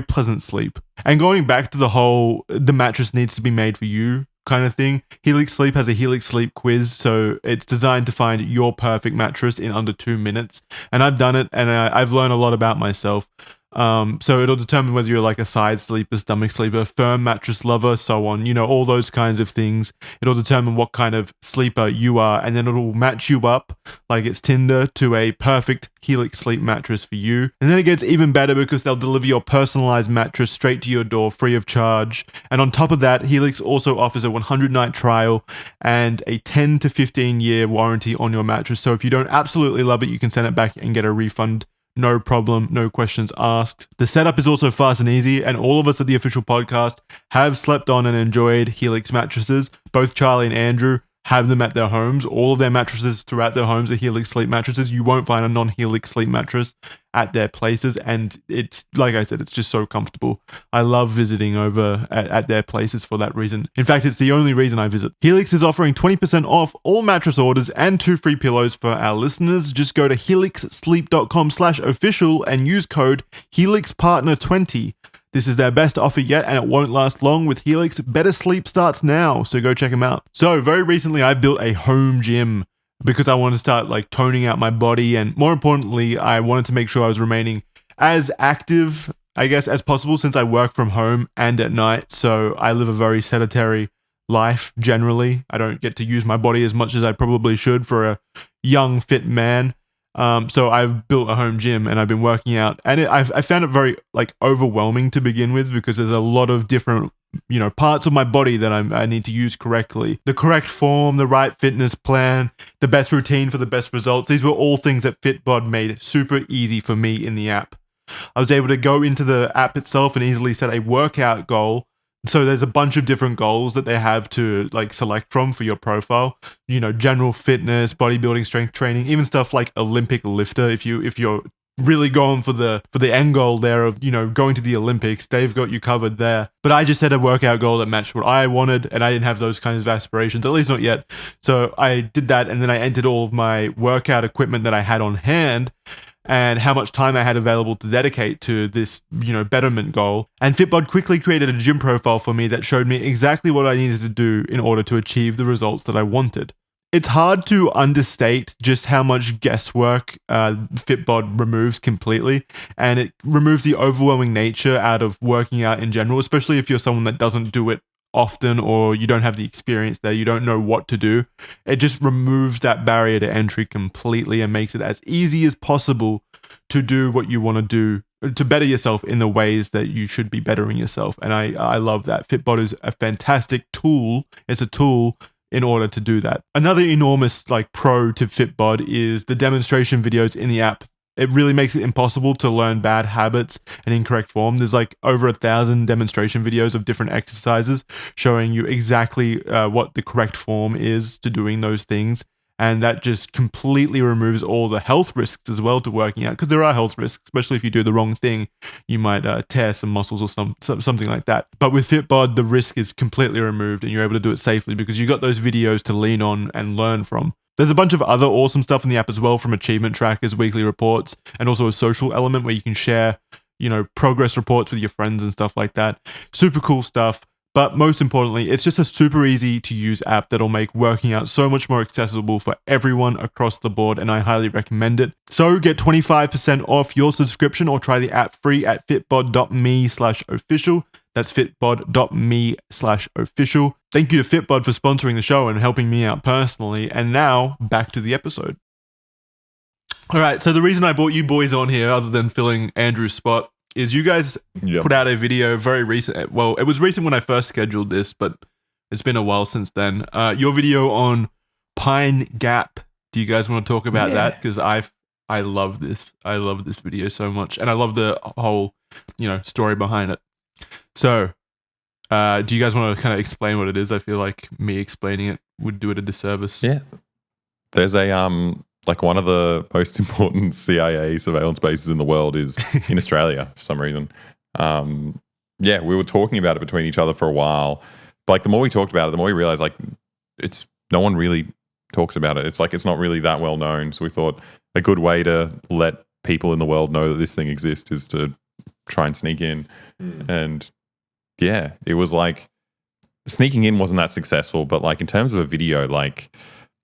pleasant sleep. And going back to the mattress needs to be made for you kind of thing, Helix Sleep has a Helix Sleep quiz, so it's designed to find your perfect mattress in under 2 minutes. And I've done it, and I've learned a lot about myself. So it'll determine whether you're like a side sleeper, stomach sleeper, firm mattress lover, so on, all those kinds of things. It'll determine what kind of sleeper you are, and then it'll match you up like it's Tinder to a perfect Helix sleep mattress for you. And then it gets even better because they'll deliver your personalized mattress straight to your door free of charge. And on top of that, Helix also offers a 100-night trial and a 10 to 15-year warranty on your mattress. So if you don't absolutely love it, you can send it back and get a refund. No problem, no questions asked. The setup is also fast and easy, and all of us at the official podcast have slept on and enjoyed Helix mattresses. Both Charlie and Andrew have them at their homes. All of their mattresses throughout their homes are Helix sleep mattresses. You won't find a non-Helix sleep mattress at their places, and it's, like I said, it's just so comfortable. I love visiting over at their places for that reason. In fact, it's the only reason I visit. Helix is offering 20% off all mattress orders and 2 free pillows for our listeners. Just go to helixsleep.com/official and use code HelixPartner20. This is their best offer yet, and it won't last long. With Helix, better sleep starts now, so go check them out. So very recently, I built a home gym because I wanted to start like toning out my body, and more importantly, I wanted to make sure I was remaining as active, I guess, as possible, since I work from home and at night. So I live a very sedentary life generally. I don't get to use my body as much as I probably should for a young, fit man. So I've built a home gym and I've been working out, and I found it very like overwhelming to begin with because there's a lot of different, parts of my body that I need to use correctly. The correct form, the right fitness plan, the best routine for the best results. These were all things that Fitbod made super easy for me in the app. I was able to go into the app itself and easily set a workout goal. So there's a bunch of different goals that they have to like select from for your profile. General fitness, bodybuilding, strength training, even stuff like Olympic lifter. If you're really going for the end goal there of going to the Olympics, they've got you covered there. But I just set a workout goal that matched what I wanted, and I didn't have those kinds of aspirations, at least not yet. So I did that, and then I entered all of my workout equipment that I had on hand and how much time I had available to dedicate to this, betterment goal. And Fitbod quickly created a gym profile for me that showed me exactly what I needed to do in order to achieve the results that I wanted. It's hard to understate just how much guesswork Fitbod removes completely, and it removes the overwhelming nature out of working out in general, especially if you're someone that doesn't do it often or you don't have the experience there, you don't know what to do. It just removes that barrier to entry completely and makes it as easy as possible to do what you want to do to better yourself in the ways that you should be bettering yourself. And I love that. Fitbod is a fantastic tool. It's a tool in order to do that. Another enormous pro to Fitbod is the demonstration videos in the app. It really makes it impossible to learn bad habits and incorrect form. There's over 1,000 demonstration videos of different exercises showing you exactly what the correct form is to doing those things. And that just completely removes all the health risks as well to working out, because there are health risks, especially if you do the wrong thing. You might tear some muscles or something like that. But with Fitbod, the risk is completely removed and you're able to do it safely because you got those videos to lean on and learn from. There's a bunch of other awesome stuff in the app as well, from achievement trackers, weekly reports, and also a social element where you can share, progress reports with your friends and stuff like that. Super cool stuff. But most importantly, it's just a super easy to use app that'll make working out so much more accessible for everyone across the board, and I highly recommend it. So get 25% off your subscription or try the app free at fitbod.me/official. That's fitbod.me/official. Thank you to Fitbod for sponsoring the show and helping me out personally. And now back to the episode. All right, so the reason I brought you boys on here, other than filling Andrew's spot, is you guys put out a video very recent. Well, it was recent when I first scheduled this, but it's been a while since then. Your video on Pine Gap. Do you guys want to talk about that? Because I love this. I love this video so much, and I love the whole story behind it. So, do you guys want to kind of explain what it is? I feel like me explaining it would do it a disservice. Yeah, there's a one of the most important CIA surveillance bases in the world is in Australia for some reason. We were talking about it between each other for a while. But the more we talked about it, the more we realized it's no one really talks about it. It's it's not really that well known. So we thought a good way to let people in the world know that this thing exists is to try and sneak in. And it was sneaking in wasn't that successful, but in terms of a video,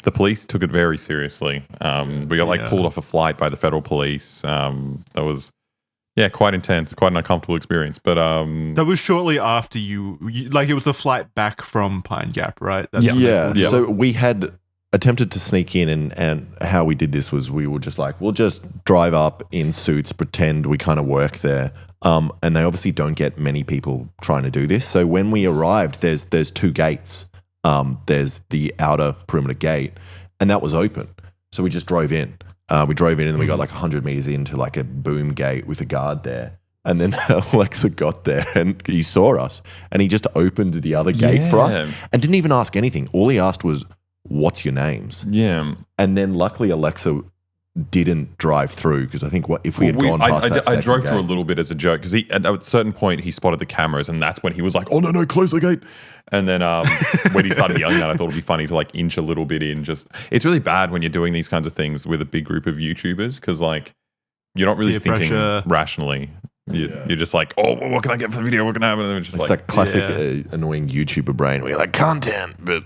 the police took it very seriously. We got pulled off a flight by the federal police. That was Yeah, quite intense, quite an uncomfortable experience. But That was shortly after you like it was a flight back from Pine Gap, right? That's when they Yeah. pulled you. So we had attempted to sneak in, and how we did this was we were just like, we'll just drive up in suits, pretend we kind of work there. And they obviously don't get many people trying to do this. So when we arrived, there's two gates. There's the outer perimeter gate, and that was open. So we just drove in. We drove in, and then we got like 100 meters into like a boom gate with a guard there. And then Alexa got there, and he saw us, and he just opened the other gate for us, and didn't even ask anything. All he asked was, "What's your names?" yeah. And then luckily Alexa didn't drive through, because I think if we had gone past that I drove second through a gate- little bit as a joke because at a certain point he spotted the cameras, and that's when he was like, "Oh no, close the gate!" And then when he started yelling that, I thought it'd be funny to like inch a little bit in. Just it's really bad when you're doing these kinds of things with a big group of YouTubers because like you're not really Peer thinking pressure. rationally. You're just like, "Oh, well, what can I get for the video? What can I have?" And it's just It's like, that classic annoying YouTuber brain where you're like, content, but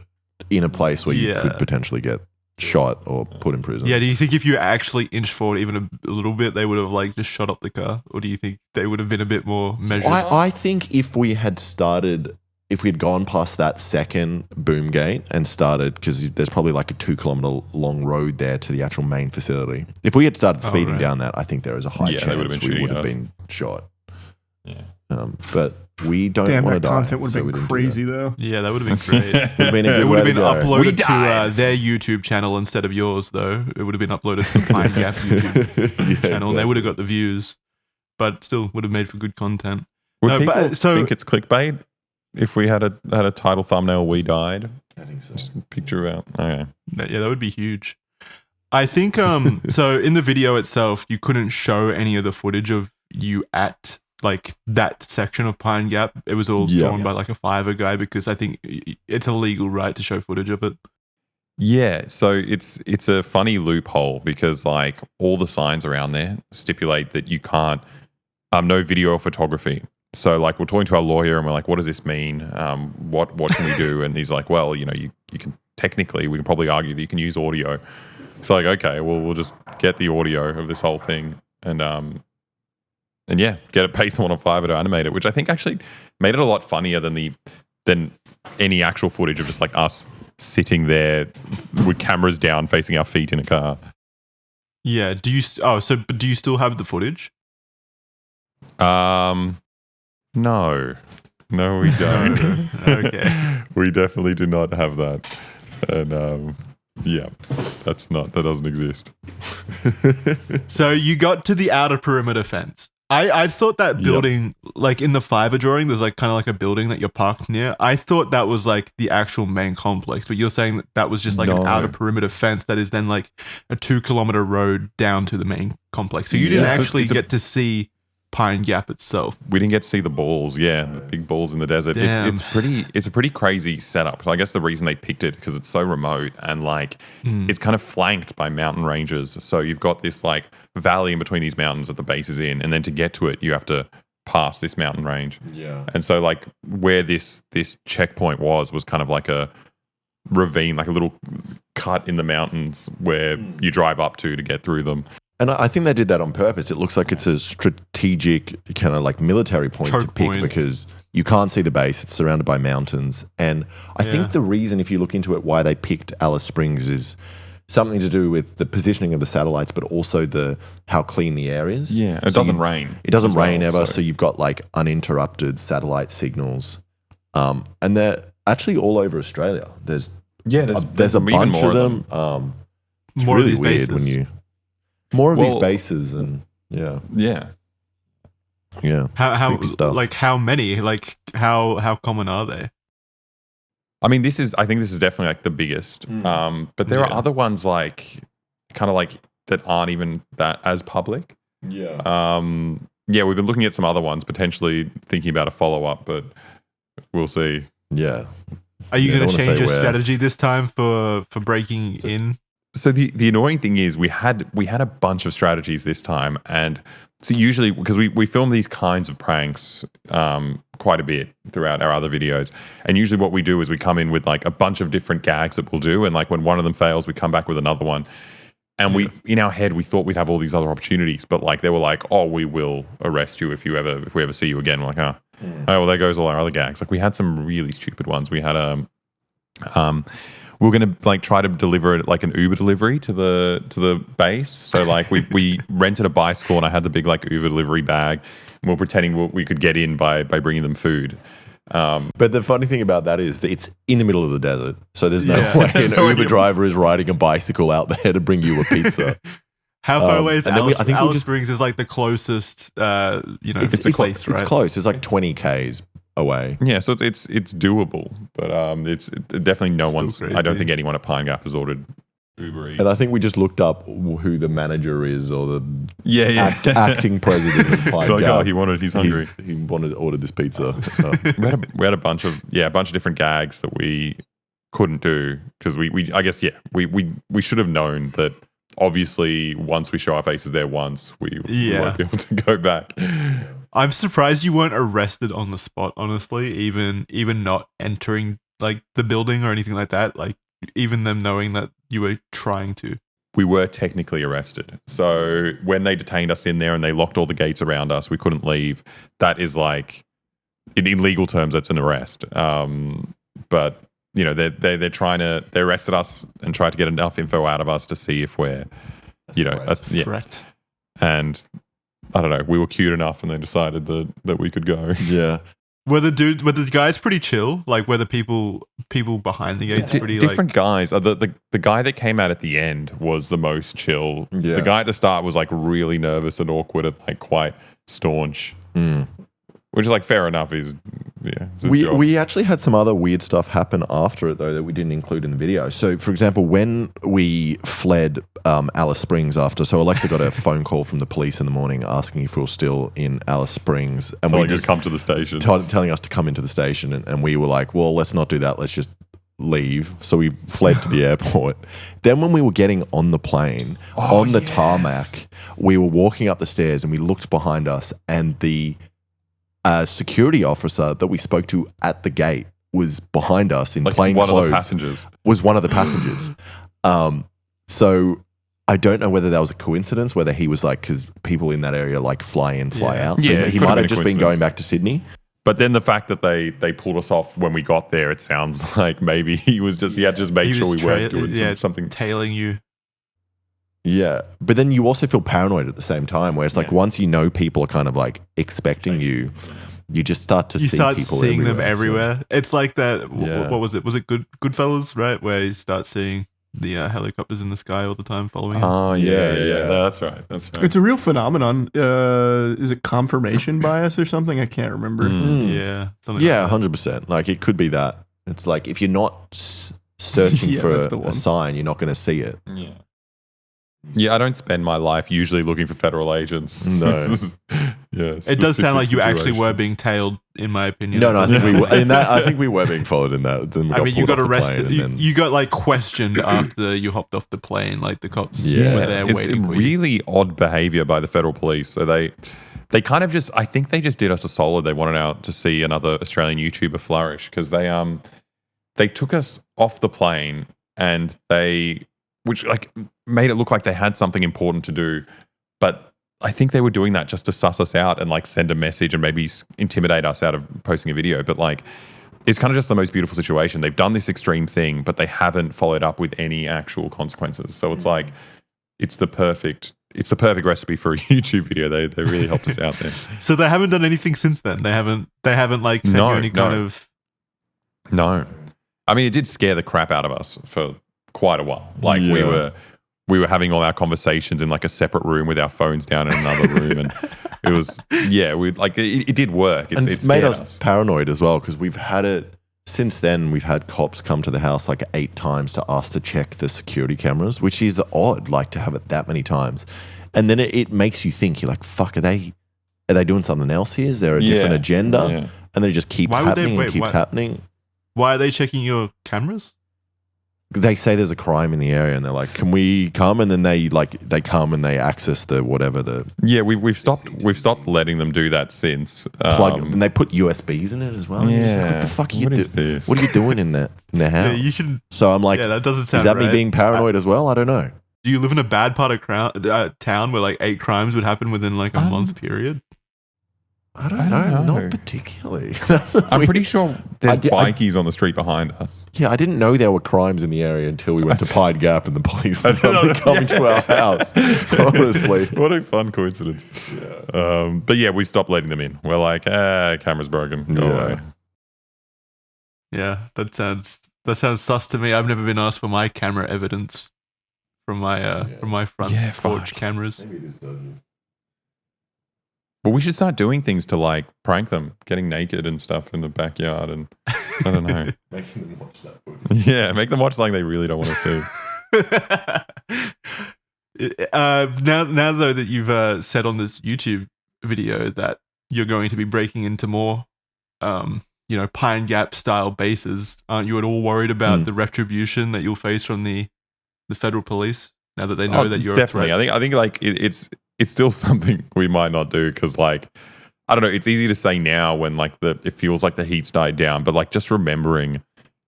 in a place where you could potentially get shot or put in prison. Yeah, do you think if you actually inched forward even a little bit, they would have like just shot up the car? Or do you think they would have been a bit more measured? I think if we had gone past that second boom gate and started, because there's probably like a 2 kilometer long road there to the actual main facility. If we had started speeding down that, I think there is a high Yeah, they chance would have been we shooting would have us. been shot. Yeah. But we don't Damn, want to that die. content would so have we been didn't do crazy though. Yeah, that would have been great. that. Would've been a It good would have way been to go. uploaded to their YouTube channel instead of yours, though. It would have been uploaded to the Pine Gap YouTube Yeah, channel, and they exactly. would have got the views, but still would have made for good content. would No, people but- so- think it's clickbait if we had a title thumbnail? We died. I think so. Just picture out. Okay. Yeah, that would be huge. I think so in the video itself, you couldn't show any of the footage of you at like that section of Pine Gap. It was all Yeah. drawn by like a Fiverr guy because I think it's illegal, right, to show footage of it. Yeah, so it's a funny loophole because like all the signs around there stipulate that you can't no video or photography. So like we're talking to our lawyer and we're like, what does this mean? What can we do? And he's like, well, you know, you can technically, we can probably argue that you can use audio. So like, okay, well we'll just get the audio of this whole thing and yeah, get it, pay someone on Fiverr to animate it, which I think actually made it a lot funnier than any actual footage of just like us sitting there with cameras down facing our feet in a car. Yeah. Do you still have the footage? No, we don't. Okay. We definitely do not have that. And yeah, that doesn't exist. So you got to the outer perimeter fence. I thought that building, like in the Fiverr drawing, there's like kind of like a building that you're parked near. I thought that was like the actual main complex, but you're saying that was just like an No. outer perimeter fence that is then like a 2 kilometer road down to the main complex. So you didn't Yeah, so actually it's a- get to see Pine Gap itself. We didn't get to see the balls, the big balls in the desert. Damn. It's a pretty crazy setup. So I guess the reason they picked it because it's so remote and like it's kind of flanked by mountain ranges. So you've got this like valley in between these mountains that the base is in, and then to get to it, you have to pass this mountain range. Yeah. And so like where this checkpoint was kind of like a ravine, like a little cut in the mountains where you drive up to get through them. And I think they did that on purpose. It looks like it's a strategic kind of like military point to Choke pick point. because you can't see the base. It's surrounded by mountains. And I think the reason, if you look into it, why they picked Alice Springs is something to do with the positioning of the satellites, but also how clean the air is. Yeah, it So doesn't rain. It doesn't as well, rain ever, so you've got like uninterrupted satellite signals. And they're actually all over Australia. There's a even bunch more of them. It's More of really these weird bases. when you more of these Well- bases and yeah. How Creepy stuff. like how many? Like how common are they? I mean, I think this is definitely like the biggest. But there are Yeah. other ones like kind of like that aren't even that as public. Yeah. We've been looking at some other ones, potentially thinking about a follow up, but we'll see. Yeah. Are you Yeah, I going don't to wanna change say your where. strategy this time for breaking in? So the annoying thing is we had a bunch of strategies this time, and so usually because we film these kinds of pranks quite a bit throughout our other videos, and usually what we do is we come in with like a bunch of different gags that we'll do, and like when one of them fails, we come back with another one. And we, in our head, we thought we'd have all these other opportunities, but like they were like, "Oh, we will arrest you if we ever see you again." We're like, oh, well, there goes all our other gags. Like we had some really stupid ones. We had we were gonna like try to deliver like an Uber delivery to the base. So like we rented a bicycle and I had the big like Uber delivery bag. And we were pretending we could get in by bringing them food. But the funny thing about that is that it's in the middle of the desert, so there's no way an Uber driver is riding a bicycle out there to bring you a pizza. How far away is Alice? I think Alice Springs is like the closest, it's place, right? It's close. It's like 20 k's away. Yeah, so it's doable, but it's definitely no Still one's. crazy. I don't think anyone at Pine Gap has ordered Uber Eats. And I think we just looked up who the manager is or the acting president of Pine like, Gap. he's hungry. He wanted to order this pizza. We had a bunch of different gags that we couldn't do because we should have known that obviously once we show our faces there once we won't be able to go back. I'm surprised you weren't arrested on the spot, honestly, even not entering like the building or anything like that. Like even them knowing that you were trying to. We were technically arrested. So when they detained us in there and they locked all the gates around us, we couldn't leave. That is like, in legal terms, that's an arrest. But you know, they arrested us and tried to get enough info out of us to see if we're, a threat. And I don't know, we were cute enough and they decided that we could go. Yeah. Were the guys pretty chill? Like were the people behind the gates pretty different guys? The guy that came out at the end was the most chill. Yeah. The guy at the start was like really nervous and awkward and like quite staunch. Which is like fair enough. We actually had some other weird stuff happen after it though that we didn't include in the video. So for example, when we fled Alice Springs so Alexa got a phone call from the police in the morning asking if we were still in Alice Springs, and we just come to the station, telling us to come into the station, and we were like, well, let's not do that. Let's just leave. So we fled to the airport. Then when we were getting on the plane, on the tarmac, we were walking up the stairs and we looked behind us, and the security officer that we spoke to at the gate was behind us in plain clothes. One of the passengers. Was one of the passengers. So I don't know whether that was a coincidence, whether he was like, because people in that area like fly in, fly out. So he might have just been going back to Sydney. But then the fact that they pulled us off when we got there, it sounds like maybe he had to just make sure we weren't doing something. Tailing you. Yeah. But then you also feel paranoid at the same time, where it's like once you know people are kind of like expecting you, you just start to see people seeing them everywhere. So. It's like that. What was it? Was it Goodfellas, right? Where you start seeing the helicopters in the sky all the time following him. Oh, yeah. No, that's right. It's a real phenomenon. Is it confirmation bias or something? I can't remember. Yeah. Yeah, 100%. Like it could be that. It's like if you're not searching for a sign, you're not going to see it. Yeah. Yeah, I don't spend my life usually looking for federal agents. No. It does sound like you actually were being tailed, in my opinion. No, I think we were. I think we were being followed in that. Then you got arrested. You got like questioned after you hopped off the plane. Like the cops were there waiting for you. Really odd behavior by the federal police. So they kind of just, I think they just did us a solid. They wanted out to see another Australian YouTuber flourish because they took us off the plane and which like made it look like they had something important to do, but I think they were doing that just to suss us out and like send a message and maybe intimidate us out of posting a video. But like, it's kind of just the most beautiful situation. They've done this extreme thing, but they haven't followed up with any actual consequences. So it's like, it's the perfect recipe for a YouTube video. They really helped us out there. So they haven't done anything since then. They haven't like sent you any kind of. No, I mean, it did scare the crap out of us for quite a while. Like we were having all our conversations in like a separate room with our phones down in another room, and it was it did work. It's made us paranoid as well because we've had it since then. We've had cops come to the house like 8 times to ask to check the security cameras, which is odd, like to have it that many times, and then it makes you think. You're like, fuck, are they doing something else here? Is there a different agenda? Yeah. And then it just keeps happening. Why are they checking your cameras? They say there's a crime in the area, and they're like, "Can we come?" And then they come and they access the whatever the. Yeah, we've stopped letting them do that since. Plug and they put USBs in it as well. Yeah, just like, what the fuck are you doing? What are you doing in their house? Yeah, you should. So I'm like, that doesn't sound. Is that right. me being paranoid as well? I don't know. Do you live in a bad part of town where like 8 crimes would happen within like a month period? I don't know. Not particularly. I'm pretty sure there's bikies on the street behind us. Yeah, I didn't know there were crimes in the area until we went to Pine Gap and the police were suddenly coming to our house. Honestly. What a fun coincidence. Yeah. But yeah, we stopped letting them in. We're like, camera's broken. Go away. Yeah, that sounds sus to me. I've never been asked for my camera evidence from my front porch cameras. Maybe it is dodgy. But we should start doing things to like prank them, getting naked and stuff in the backyard, and I don't know. Making them watch that footage. Yeah, make them watch something they really don't want to see. Now though that you've said on this YouTube video that you're going to be breaking into more, Pine Gap style bases, aren't you at all worried about the retribution that you'll face from the federal police now that they know that you're definitely? A threat? I think like it's still something we might not do because like I don't know. It's easy to say now when like it feels like the heat's died down, but like just remembering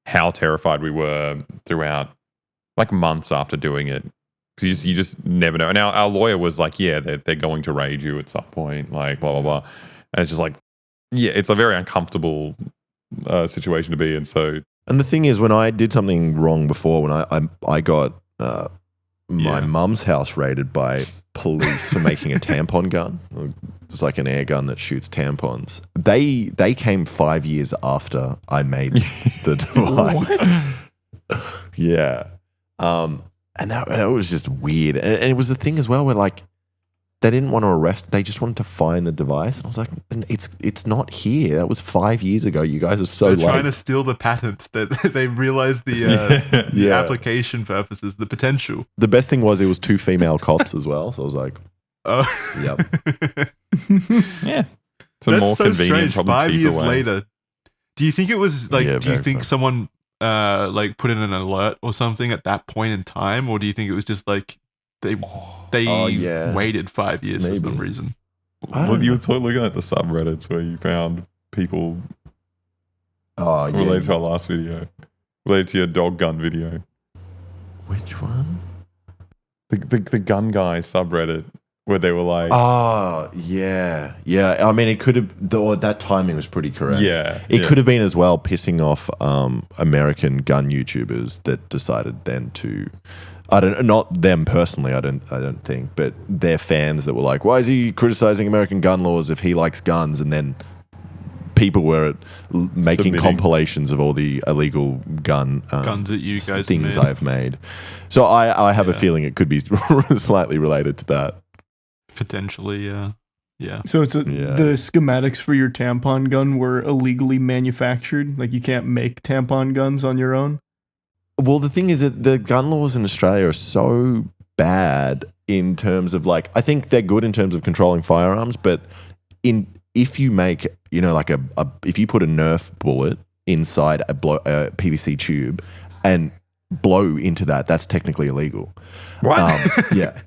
how terrified we were throughout like months after doing it. Because you just never know. And our lawyer was like, yeah, they're going to raid you at some point, like blah, blah, blah. And it's just like, yeah, it's a very uncomfortable situation to be in. So, and the thing is, when I did something wrong before, when I got my mum's house raided by police for making a tampon gun. It's like an air gun that shoots tampons. They came 5 years after I made the device. Yeah. And that was just weird. And it was a thing as well where like they didn't want to arrest, they just wanted to find the device. And I was like, it's not here. That was 5 years ago. You guys are so They're trying to steal the patent that they realized the application purposes, the potential. The best thing was it was 2 female cops as well. So I was like, oh, yep. Yeah. It's a more convenient, strange. probably 5 cheaper years way. later. Do you think it was like, Yeah, do you very think fun. someone like put in an alert or something at that point in time? Or do you think it was just like they waited 5 years for some Maybe. reason? Well, you were totally looking at the subreddits where you found people Oh, related to our last video, related to your dog gun video. Which one? The gun guy subreddit where they were like, Oh, yeah. Yeah. I mean, it could have, that timing was pretty correct. yeah, It yeah. could have been as well pissing off American gun YouTubers that decided then to, not them personally, I don't think, but their fans that were like, why is he criticizing American gun laws if he likes guns? And then people were making Submitting. compilations of all the illegal guns that you guys things made. I've made. So I have a feeling it could be slightly related to that. Potentially, yeah. So it's Yeah. the schematics for your tampon gun were illegally manufactured. Like you can't make tampon guns on your own. Well, the thing is that the gun laws in Australia are so bad in terms of like, I think they're good in terms of controlling firearms, but if you make, like if you put a Nerf bullet inside a PVC tube and blow into that, that's technically illegal. What? Yeah.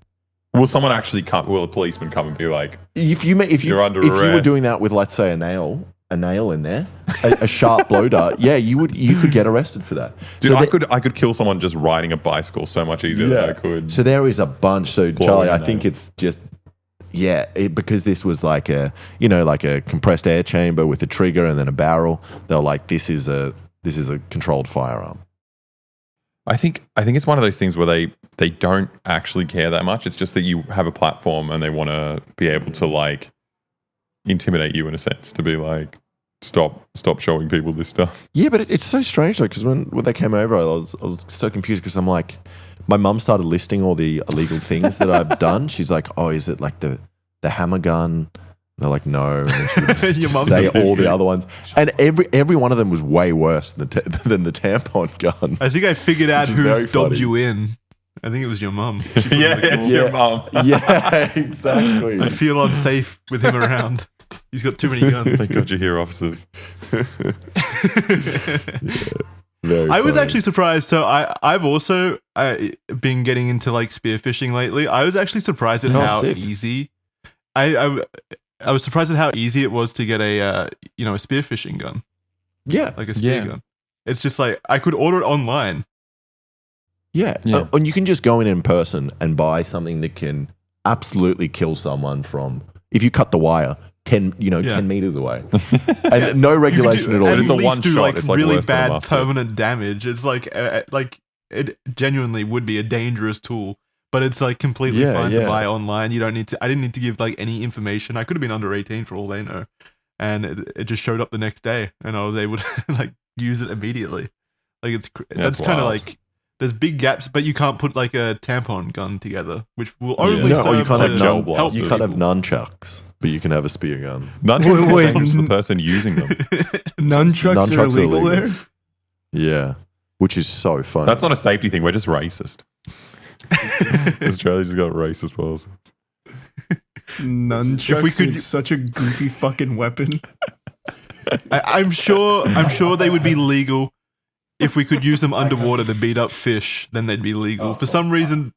Will someone actually come? Will a policeman come and be like, If you You're under if you were arrest. doing that with, let's say, a nail in there, a sharp blow dart, you could get arrested for that. dude, So I could kill someone just riding a bicycle so much easier than I could. So there is a bunch. So Blowing Charlie, I nails. think it's just because this was like a compressed air chamber with a trigger and then a barrel. They're like, this is a controlled firearm. I think it's one of those things where they don't actually care that much. It's just that you have a platform and they want to be able to like intimidate you in a sense, to be like, stop showing people this stuff. Yeah, but it's so strange though, because when they came over, I was so confused because I'm like, my mum started listing all the illegal things that I've done. She's like, oh, is it like the hammer gun? And they're like, no. And then she would Your just mum's say a all the history. other ones. And every one of them was way worse than the tampon gun. I think I figured out Which is very who's dobbed funny. you in. I think it was your mum. Your mum. Yeah, exactly. I feel unsafe with him around. He's got too many guns. Thank God you're here, officers. Very I was funny. actually surprised. So I've also been getting into like spearfishing lately. I was actually surprised at Oh, how sick. easy. I was surprised at how easy it was to get a spearfishing gun, Yeah. like a spear Yeah. gun. It's just like I could order it online. Yeah. Yeah. And you can just go in person and buy something that can absolutely kill someone from, if you cut the wire, 10 meters away. And no regulation at all. At It's a least one do shot. like It's like really worse than a bad mustard. permanent damage. It's like it genuinely would be a dangerous tool, but it's like completely Yeah, fine yeah. to buy online. You don't need to. I didn't need to give like any information. I could have been under 18 for all they know, and it just showed up the next day, and I was able to like use it immediately. Like that's kind of wild. like there's big gaps, but you can't put like a tampon gun together, which will only No, or you serve can't to have gel help blasters. You can't have people. nunchucks, but you can have a spear gun. Nunchucks Wait, are dangerous to the person using them. Nunchucks are Nunchucks are illegal illegal. there. Yeah. Which is so funny. That's not a safety thing. We're just racist. Australia's just got racist policies. Nunchucks If we could- are such a goofy fucking weapon. I'm sure they would be legal if we could use them underwater to beat up fish. Then they'd be legal. For some reason,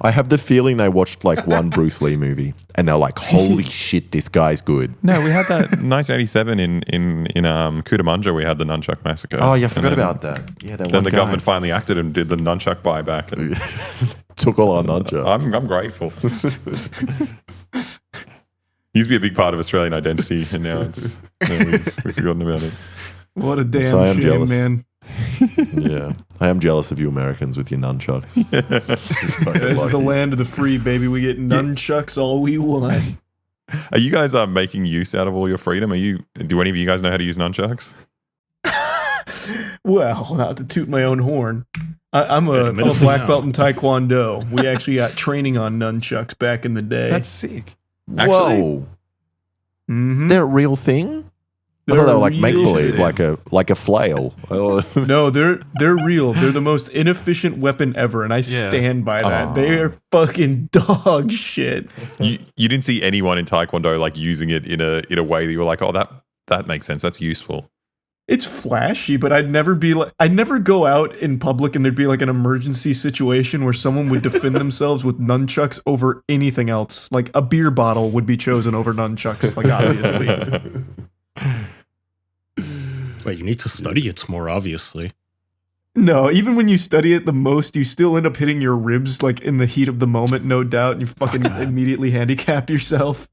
I have the feeling they watched like one Bruce Lee movie and they're like, holy shit, this guy's good. No, we had that 1987 in Cootamundra. We had the nunchuck massacre. Oh, yeah, I And forgot then- about that. Yeah, that Then one the guy government finally acted and did the nunchuck buyback. And took all our nunchucks. I'm grateful. Used to be a big part of Australian identity, and now we've forgotten about it. What a damn So I am shame, jealous. man. Yeah. I am jealous of you Americans with your nunchucks. This is the land of the free, baby. We get nunchucks all we want. Are you guys making use out of all your freedom? Do any of you guys know how to use nunchucks? Well, not to toot my own horn. I'm a Admittedly, black no. belt in Taekwondo. We actually got training on nunchucks back in the day. sick. Whoa. Mhm. They're a real thing? I They're thought they were like real make believe, thing. like a flail. No, they're real. They're the most inefficient weapon ever, and I stand by that. Aw. They are fucking dog shit. You didn't see anyone in Taekwondo like using it in a way that you were like, oh, that makes sense. That's useful. It's flashy, but I'd never go out in public and there'd be like an emergency situation where someone would defend themselves with nunchucks over anything else. Like a beer bottle would be chosen over nunchucks, like obviously. But you need to study it more, obviously. No, even when you study it the most, you still end up hitting your ribs like in the heat of the moment, no doubt, and you fucking immediately handicap yourself.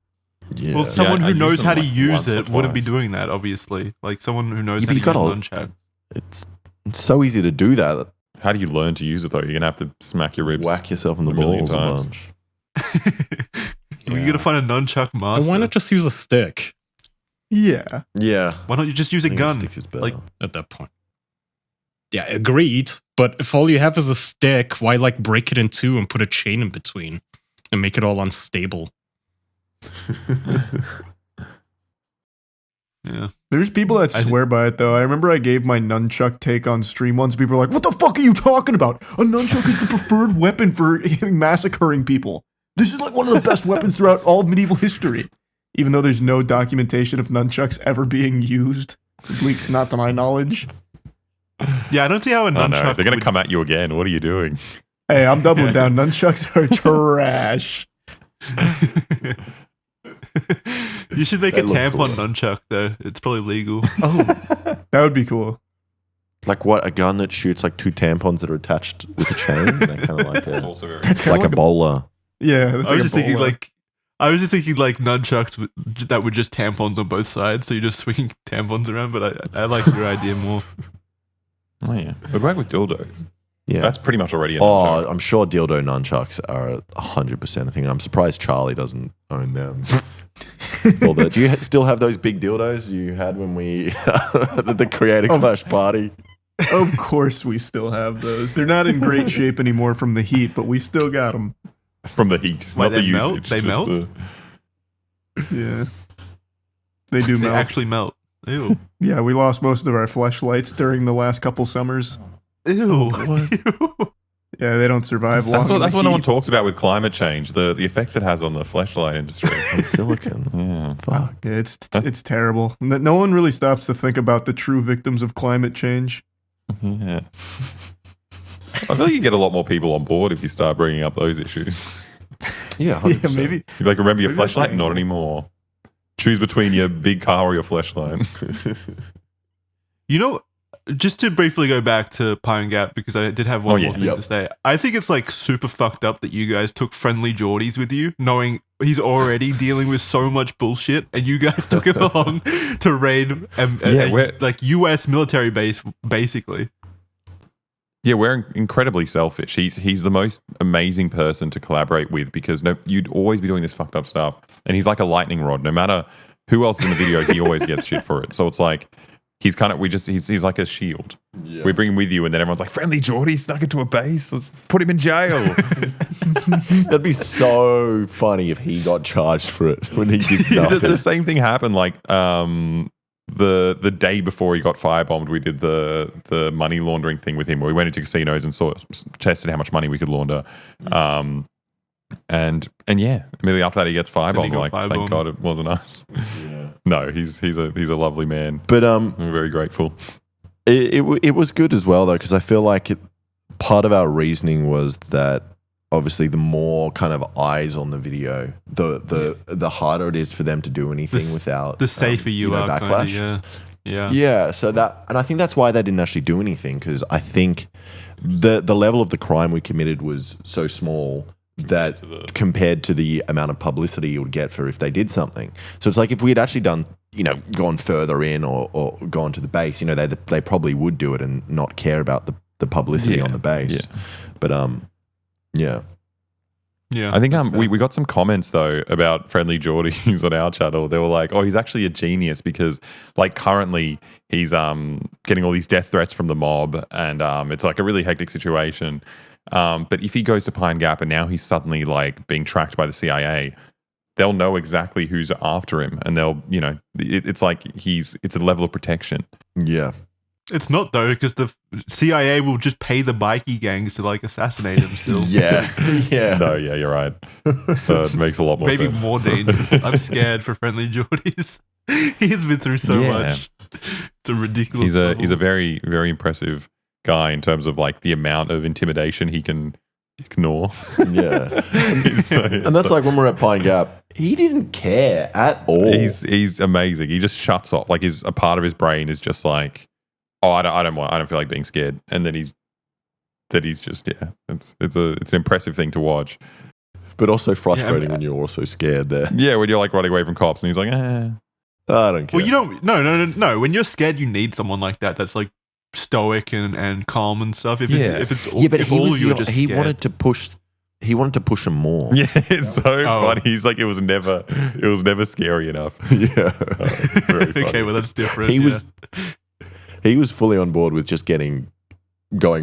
Yeah. well, someone I who used knows them, how to like, use once or it wouldn't be twice. doing that. Obviously, like someone who knows Yeah, how but to you use gotta- nunchuck. it's so easy to do that. How do you learn to use it though? You're gonna have to smack your ribs. Whack yourself in the a million balls a times. bunch. We gotta find a nunchuck And master. why not just use a stick Yeah. Yeah. Why don't you just use a I think gun? stick is better. Like, at that point? Yeah, agreed. But if all you have is a stick, why like break it in two and put a chain in between and make it all unstable? yeah. There's people that swear by it, though. I remember I gave my nunchuck take on stream once. People were like, what the fuck are you talking about? A nunchuck is the preferred weapon for massacring people. This is like one of the best weapons throughout all of medieval history. Even though there's no documentation of nunchucks ever being used. At least not to my knowledge. Yeah, I don't see how a Oh nunchuck. no, they're gonna would- come at you again. What are you doing? Hey, I'm doubling down. Nunchucks are trash. You should make They a look tampon cool. nunchuck though. It's probably legal. Oh, that would be cool. Like what? A gun that shoots like two tampons that are attached with a chain? They're kind of like also very. That's kind like of a bowler. Yeah, that's I was like just a thinking bowler. like nunchucks that were just tampons on both sides, so you're just swinging tampons around. But I like your idea more. Oh yeah, it work with dildos. Yeah. That's pretty much already. Oh, I'm sure dildo nunchucks are 100% a thing. I'm surprised Charlie doesn't own them. Although, do you still have those big dildos you had when we the Creator Clash party? Of course, we still have those. They're not in great shape anymore from the heat, but we still got them. from the heat, Why, not the they melt? usage. They just melt? Yeah, they do They melt. actually melt. Ew. Yeah, we lost most of our fleshlights during the last couple summers. Ew. Yeah, they don't survive long. That's what in no the one heat. talks about with climate change. The effects it has on the fleshlight industry. And silicon. Yeah. Fuck. Yeah, it's terrible. No one really stops to think about the true victims of climate change. Yeah. I feel like you get a lot more people on board if you start bringing up those issues. Yeah, Yeah, 100%. maybe. You're like, remember your Maybe that's fleshlight? the Not angle. anymore. Choose between your big car or your fleshlight. You know, just to briefly go back to Pine Gap, because I did have one more thing to say. I think it's like super fucked up that you guys took friendlyjordies with you, knowing he's already dealing with so much bullshit, and you guys took him along to raid like US military base, basically. Yeah, we're incredibly selfish. He's the most amazing person to collaborate with because you'd always be doing this fucked up stuff, and he's like a lightning rod. No matter who else is in the video, he always gets shit for it. So it's like he's like a shield. Yeah. We bring him with you, and then everyone's like, "friendlyjordies snuck into a base. Let's put him in jail." That'd be so funny if he got charged for it when he did nothing. The same thing happened. Like the day before he got firebombed, we did the money laundering thing with him, where we went into casinos and tested how much money we could launder. And yeah, immediately after that he gets firebombed. Like, thank God it wasn't us. Yeah. No, he's a lovely man. But we're very grateful. It was good as well though, because I feel like part of our reasoning was that obviously the more kind of eyes on the video, the harder it is for them to do anything without the safer you are backlash. Kinda, yeah. Yeah. So and I think that's why they didn't actually do anything, because I think the level of the crime we committed was so small that compared to the amount of publicity you would get for if they did something. So it's like if we had actually done, gone further in or gone to the base, they probably would do it and not care about the publicity on the base. Yeah. But yeah. Yeah. I think we got some comments though about friendlyjordies on our channel. They were like, "Oh, he's actually a genius because like currently he's getting all these death threats from the mob and it's like a really hectic situation. But if he goes to Pine Gap and now he's suddenly like being tracked by the CIA, they'll know exactly who's after him, and they'll, it's like it's a level of protection." Yeah. It's not though, because the CIA will just pay the bikie gangs to like assassinate him still. Yeah. No, yeah, you're right. So it makes a lot more sense. Maybe more dangerous. I'm scared for friendlyjordies. He's been through so much. It's a ridiculous He's a very, very impressive guy in terms of like the amount of intimidation he can ignore. Yeah. And that's like when we're at Pine Gap, he didn't care at all. He's amazing. He just shuts off. Like a part of his brain is just like, "Oh, I don't feel like being scared," and then he's just it's an impressive thing to watch, but also frustrating when you're also scared there. Yeah, when you're like running away from cops and he's like, I don't care. Well, you don't. No. When you're scared, you need someone like that. That's like stoic and calm and stuff. If all of you are just scared. He wanted to push him more. Yeah, it's so funny. He's like, it was never scary enough. Yeah. Very funny. Okay, well that's different. He was fully on board with just going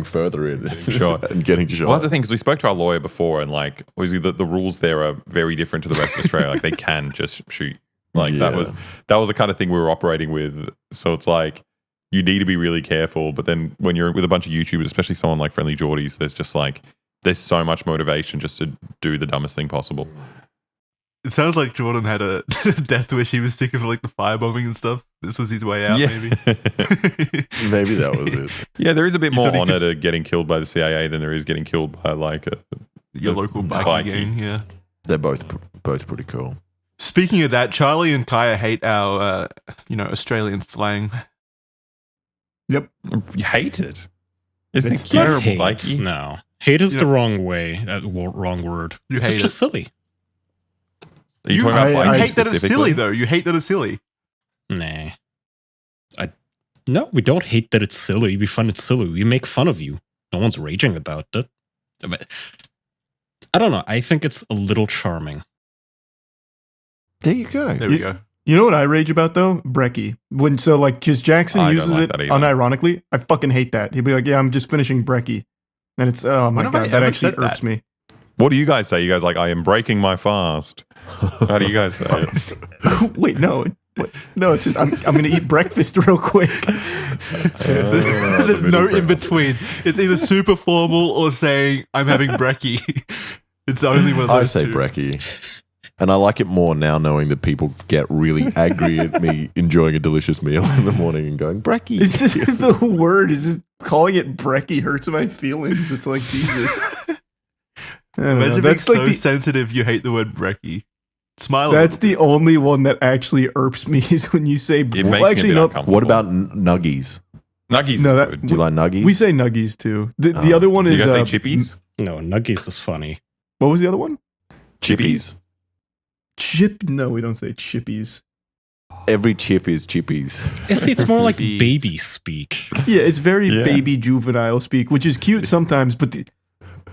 further in and getting shot. Well, that's the thing, because we spoke to our lawyer before, and like obviously the rules there are very different to the rest of Australia. Like they can just shoot. Like that was the kind of thing we were operating with. So it's like you need to be really careful. But then when you're with a bunch of YouTubers, especially someone like friendlyjordies, there's so much motivation just to do the dumbest thing possible. It sounds like Jordan had a death wish. He was sick of like the firebombing and stuff. This was his way out, maybe. Maybe that was it. Yeah, there is a bit more honor to getting killed by the CIA than there is getting killed by like your local bikie gang. Yeah, they're both pretty cool. Speaking of that, Charlie and Kaya hate our Australian slang. Yep, you hate it. Isn't It's it terrible, hate. bikie? No, hate is the wrong way. Wrong word. You hate it's just silly. Are you talking about I hate that it's silly, though. You hate that it's silly. Nah. No, we don't hate that it's silly. We find it silly. We make fun of you. No one's raging about it. I don't know. I think it's a little charming. There you go. There we go. You know what I rage about though? Brekkie. Because Jackson uses it unironically. I fucking hate that. He'd be like, "Yeah, I'm just finishing Brekkie," and it's oh my god, that actually irks me. What do you guys say? You guys like, "I am breaking my fast." How do you guys say it? Wait, no. No, it's just I'm going to eat breakfast real quick. There's no in between. It's either super formal or saying I'm having brekkie. It's only one of those I say brekkie. And I like it more now knowing that people get really angry at me enjoying a delicious meal in the morning and going, brekkie. It's just the word. Is just calling it brekkie hurts my feelings. It's like, Jesus. Imagine being so sensitive you hate the word brekkie. Smile. That's the only one that actually irks me is when you say. What about nuggies? Nuggies No, is that- good. Do you like nuggies? We say nuggies too. The Oh. other one You is guys say chippies? No, Nuggies is funny. What was the other one? chippies. Chip? No, we don't say chippies. Every chip is chippies. It's more like Chippies. baby speak. Yeah, it's very Yeah. baby juvenile speak, which is cute sometimes, but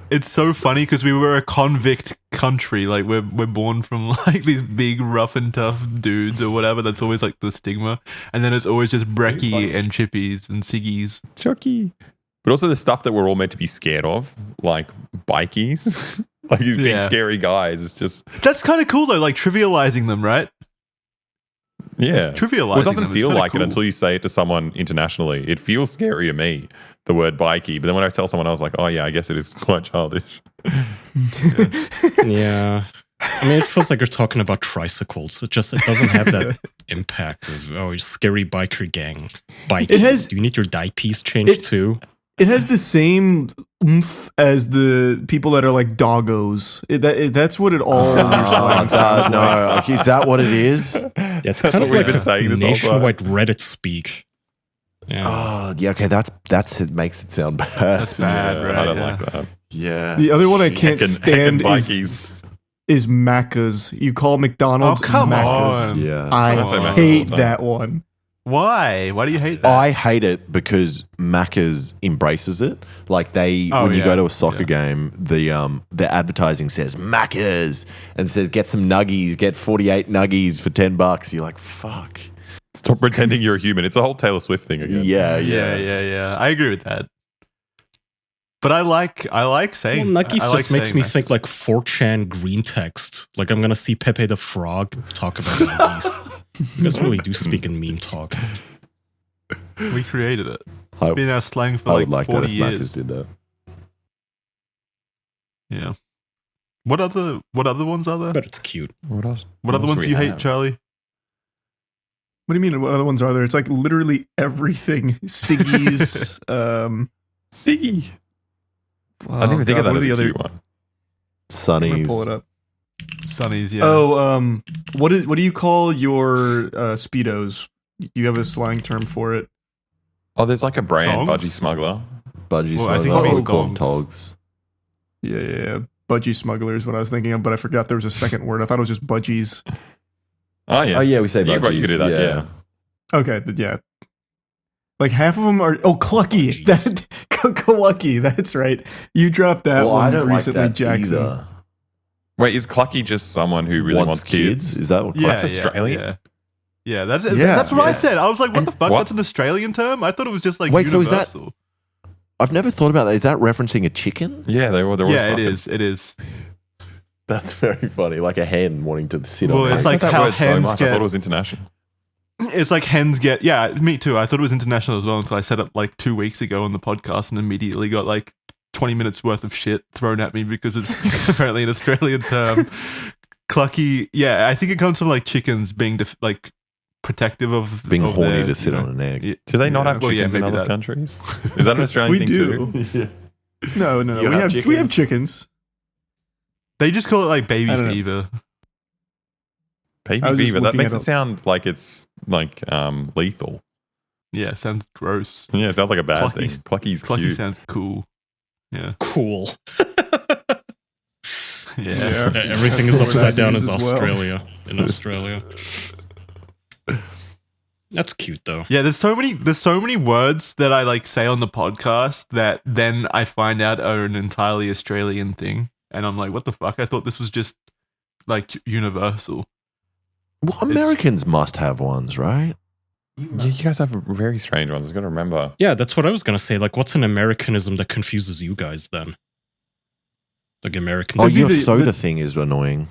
It's so funny because we were a convict country. Like we're born from like these big rough and tough dudes or whatever. That's always like the stigma. And then it's always just brekkie and chippies and ciggies. Chucky. But also the stuff that we're all meant to be scared of, like bikies, like these big Yeah. scary guys. It's just That's kind of cool though, like trivializing them, right? yeah. It's trivializing Well, it doesn't them. It's feel kinda like cool. it until you say it to someone internationally. It feels scary to me, the word bikie. But then when I tell someone, I was like, oh yeah, I guess it is quite childish. Yeah. I mean, it feels like you're talking about tricycles. It doesn't have that impact of, oh, scary biker gang. Bike. It has- Do you need your dye piece changed too? it has the same oomph as the people that are like doggos. That's what it all. No, is that what it is? Yeah, it's That's kind what of we've like been saying this whole time. nationwide Reddit speak. Yeah. Oh, yeah. Okay, that's it. Makes it sound bad. That's bad, Yeah, right? I don't yeah. like that. Yeah. The other one I can't Heckin' stand bikies. is Macca's. You call McDonald's Oh, come Macca's. on. Yeah. I I say Macca's all hate the time. that one. Why? Why do you hate that? I hate it because Macca's embraces it. Like when you yeah. go to a soccer game, the advertising says Macca's and says get some nuggies, get 48 nuggies for $10. You're like, fuck. Stop pretending you're a human. It's a whole Taylor Swift thing again. Yeah. yeah. I agree with that. But I like saying. Well, Nuggies I like just makes saying me Macca's. think like 4chan green text. Like I'm gonna see Pepe the Frog talk about Nuggies. You guys really do speak in meme talk. we created it. It's I, been our slang for I like would like that 40 if years. Macca's did that. Yeah. What other ones are there? But it's cute. What else? What other else ones do do you we hate, have? Charlie? What do you mean? What other ones are there? It's like literally everything. Siggy's. Siggy. I didn't even think of that as a cute one. I'm gonna Sonny's. pull it up. Sunny's, yeah. Oh, what do you call your speedos? You have a slang term for it. Oh, there's like a brand, Dogs? Budgie Smuggler. Budgie Well, I think Smuggler. it means We call them dogs. togs. Yeah. Budgie smuggler is what I was thinking of, but I forgot there was a second word. I thought it was just budgies. Oh yeah. Oh, yeah, we say You budgies. could do that, yeah. Okay, yeah. Like half of them are. Oh, Clucky. That Clucky. That's right. You dropped that Well, one I don't like recently, that Jackson. either. Wait, is Clucky just someone who really wants kids? Is that what yeah, that's Australian? Yeah, that's Yeah, that's what I yeah. said. I was like, what the fuck? What? That's an Australian term? I thought it was just like Wait, so is that- universal. I've never thought about that. Is that referencing a chicken? Yeah, they're all Yeah, it fucking- is. It is. That's very funny. Like a hen wanting to sit Well, on it's it. I like said that how word so hens much. I get- thought it was international. It's like hens get. Yeah, me too. I thought it was international as well until I said it like 2 weeks ago on the podcast and immediately got like 20 minutes worth of shit thrown at me because it's apparently an Australian term. Clucky. Yeah, I think it comes from like chickens being like prective of being of horny their, to sit you know- on an egg. Yeah. Do they not have Well, yeah, chickens in maybe other that. countries? Is that an Australian We thing do. too? No, You we have have chickens. They just call it like baby I don't know. fever. Baby I was just fever. That looking makes it it up. sound like it's like lethal. Yeah, sounds gross. Yeah, it sounds like a bad Clucky's- thing. Clucky's Clucky cute. sounds cool. Yeah. Cool. Yeah. Everything That's is the word upside I down use as as well. Australia. In Australia. That's cute though. Yeah, there's so many words that I like say on the podcast that then I find out are an entirely Australian thing. And I'm like, what the fuck? I thought this was just like universal. Well, Americans must have ones, right? Yeah, you guys have very strange ones. I've got to remember. Yeah, that's what I was gonna say. Like, what's an Americanism that confuses you guys then? Like Americans. Oh, Maybe your the- soda the- thing is annoying.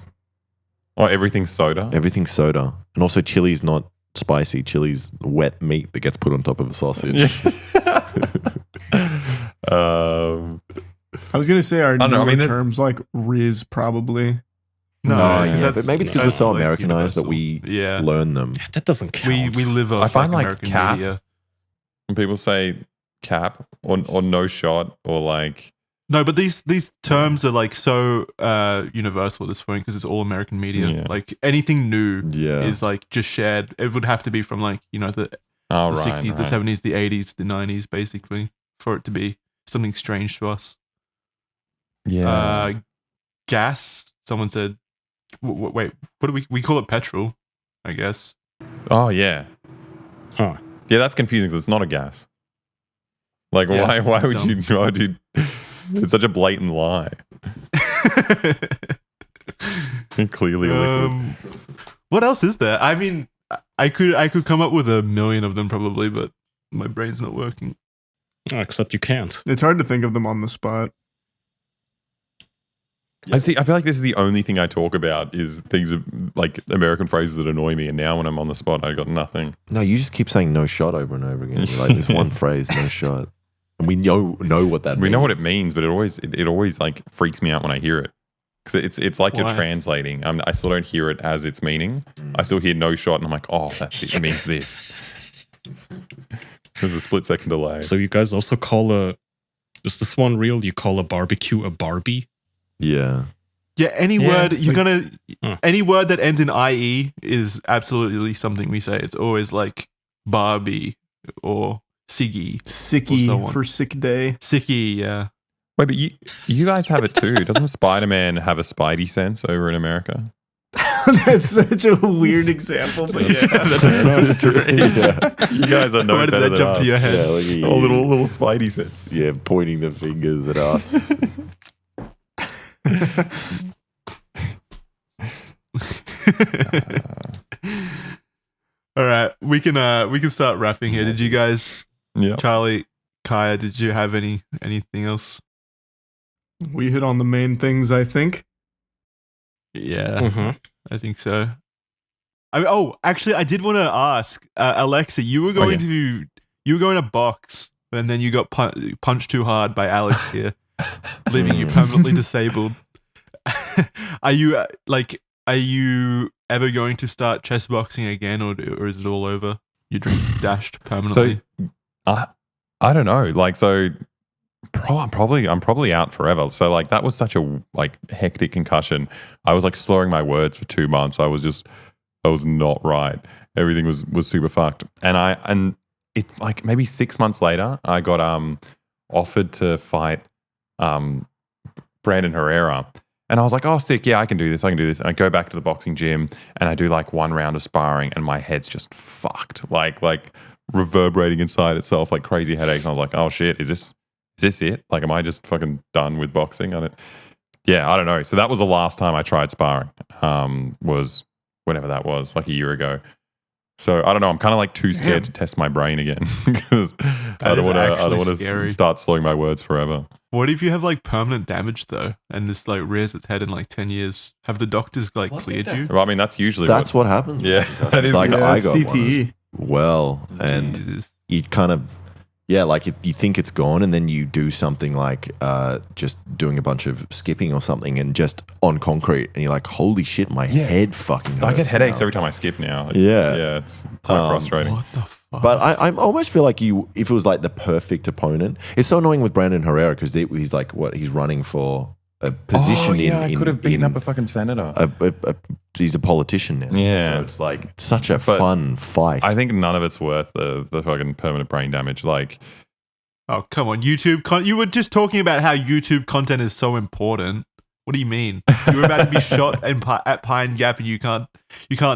Oh, everything's soda. Everything's soda. And also chili's not spicy. Chili's wet meat that gets put on top of the sausage. I was gonna say our don't know, I newer mean, that- terms like Riz probably. No, because yeah, that's- but maybe it's because we're that's, so like, Americanized that universal. we Yeah. learn them. That doesn't count. We live off I find like like American cap. media. When people say cap or no shot or like No, but these terms are like so universal at this point because it's all American media. Yeah. Like anything new Yeah. is like just shared. It would have to be from like, you know, the the 60s, the 70s, the 80s, the 90s, basically, for it to be something strange to us. Yeah. Gas, someone said, wait, what do we call it? Petrol, I guess. Oh, yeah. Huh. Yeah, that's confusing because it's not a gas. Like, Yeah, why would you? It's such a blatant lie. Clearly liquid. What else is there? I mean, I could come up with a million of them probably, but my brain's not working. Except you can't. It's hard to think of them on the spot. I feel like this is the only thing I talk about is things like American phrases that annoy me. And now when I'm on the spot, I got nothing. No, you just keep saying no shot over and over again. You're like this one phrase, no shot. And we know what that means. We know what it means, but it always like freaks me out when I hear it. Because it's like Why? you're translating. I still don't hear it as its meaning. I still hear no shot and I'm like, oh, it means this. There's a split second delay. So you guys also call is this one real? You call a barbecue a Barbie? Yeah. Yeah, any word any word that ends in IE is absolutely something we say. It's always like Barbie or Siggy. Sicky for sick day. Sicky, yeah. Wait, but you guys have it too. Doesn't Spider-Man have a spidey sense over in America? That's such a weird example, but yeah. That's so strange. Yeah. You guys are no Why did better that than jump us. to your head? Yeah, look at you. Oh, little spidey sense. Yeah, pointing the fingers at us. All right, we can start wrapping here. Did you guys, Yeah. Charlie, Kaya, did you have anything else? We hit on the main things, I think. Yeah, Mm-hmm. I think so. Actually, I did want to ask Alexa. You were going to box, and then you got punched too hard by Alex here, leaving you permanently disabled. Are you ever going to start chess boxing again, or is it all over? Your dreams dashed permanently. So, I don't know. Like, so I'm probably out forever. So, like, that was such a hectic concussion. I was like slurring my words for 2 months. I was not right. Everything was super fucked. And it's like maybe 6 months later, I got offered to fight Brandon Herrera. And I was like, oh, sick. Yeah, I can do this. And I go back to the boxing gym and I do like one round of sparring and my head's just fucked, like reverberating inside itself, like crazy headaches. And I was like, oh shit, is this it? Like, am I just fucking done with boxing? I don't know. So that was the last time I tried sparring, was whenever that was, like a year ago. So I don't know. I'm kind of like too scared to test my brain again because I don't want to start slowing my words forever. What if you have like permanent damage though, and this like rears its head in like 10 years? Have the doctors like cleared you? Well, I mean, that's usually what happens. Yeah, that is like I got CTE. one. Well, and Jesus. you kind of you think it's gone, and then you do something like just doing a bunch of skipping or something, and just on concrete, and you're like, holy shit, my head fucking hurts. I get headaches now. every time I skip now. It's quite frustrating. What the fuck? But I almost feel like if it was like the perfect opponent, it's so annoying with Brandon Herrera because he's like he's running for a position I could have beaten up a fucking senator. He's a politician now. Yeah. So it's like such a fun fight. I think none of it's worth the fucking permanent brain damage. Like, Oh, come on, YouTube. You were just talking about how YouTube content is so important. What do you mean? You were about to be shot at Pine Gap and you can't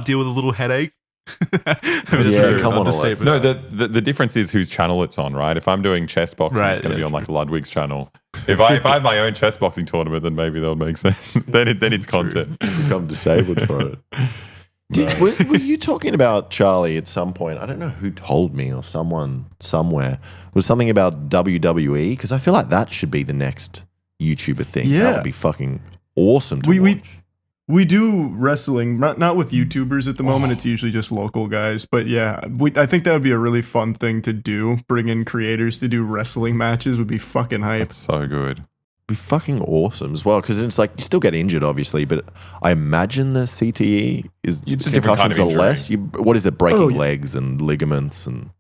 deal with a little headache? Come on, Alex. No, the difference is whose channel it's on, right? If I'm doing chess boxing, it's going to be on like Ludwig's channel. If I had my own chess boxing tournament, then maybe that would make sense. then it's content. Become disabled for it. Were you talking about, Charlie, at some point? I don't know who told me or someone somewhere. Was something about WWE? Because I feel like that should be the next YouTuber thing. Yeah. That would be fucking awesome to watch. We do wrestling, not with YouTubers at the moment. It's usually just local guys. But yeah, I think that would be a really fun thing to do. Bring in creators to do wrestling matches would be fucking hype. That's so good. Be fucking awesome as well, because it's like you still get injured, obviously, but I imagine the CTE is It's a different kind of concussions are injury. less. What is it? Breaking legs and ligaments and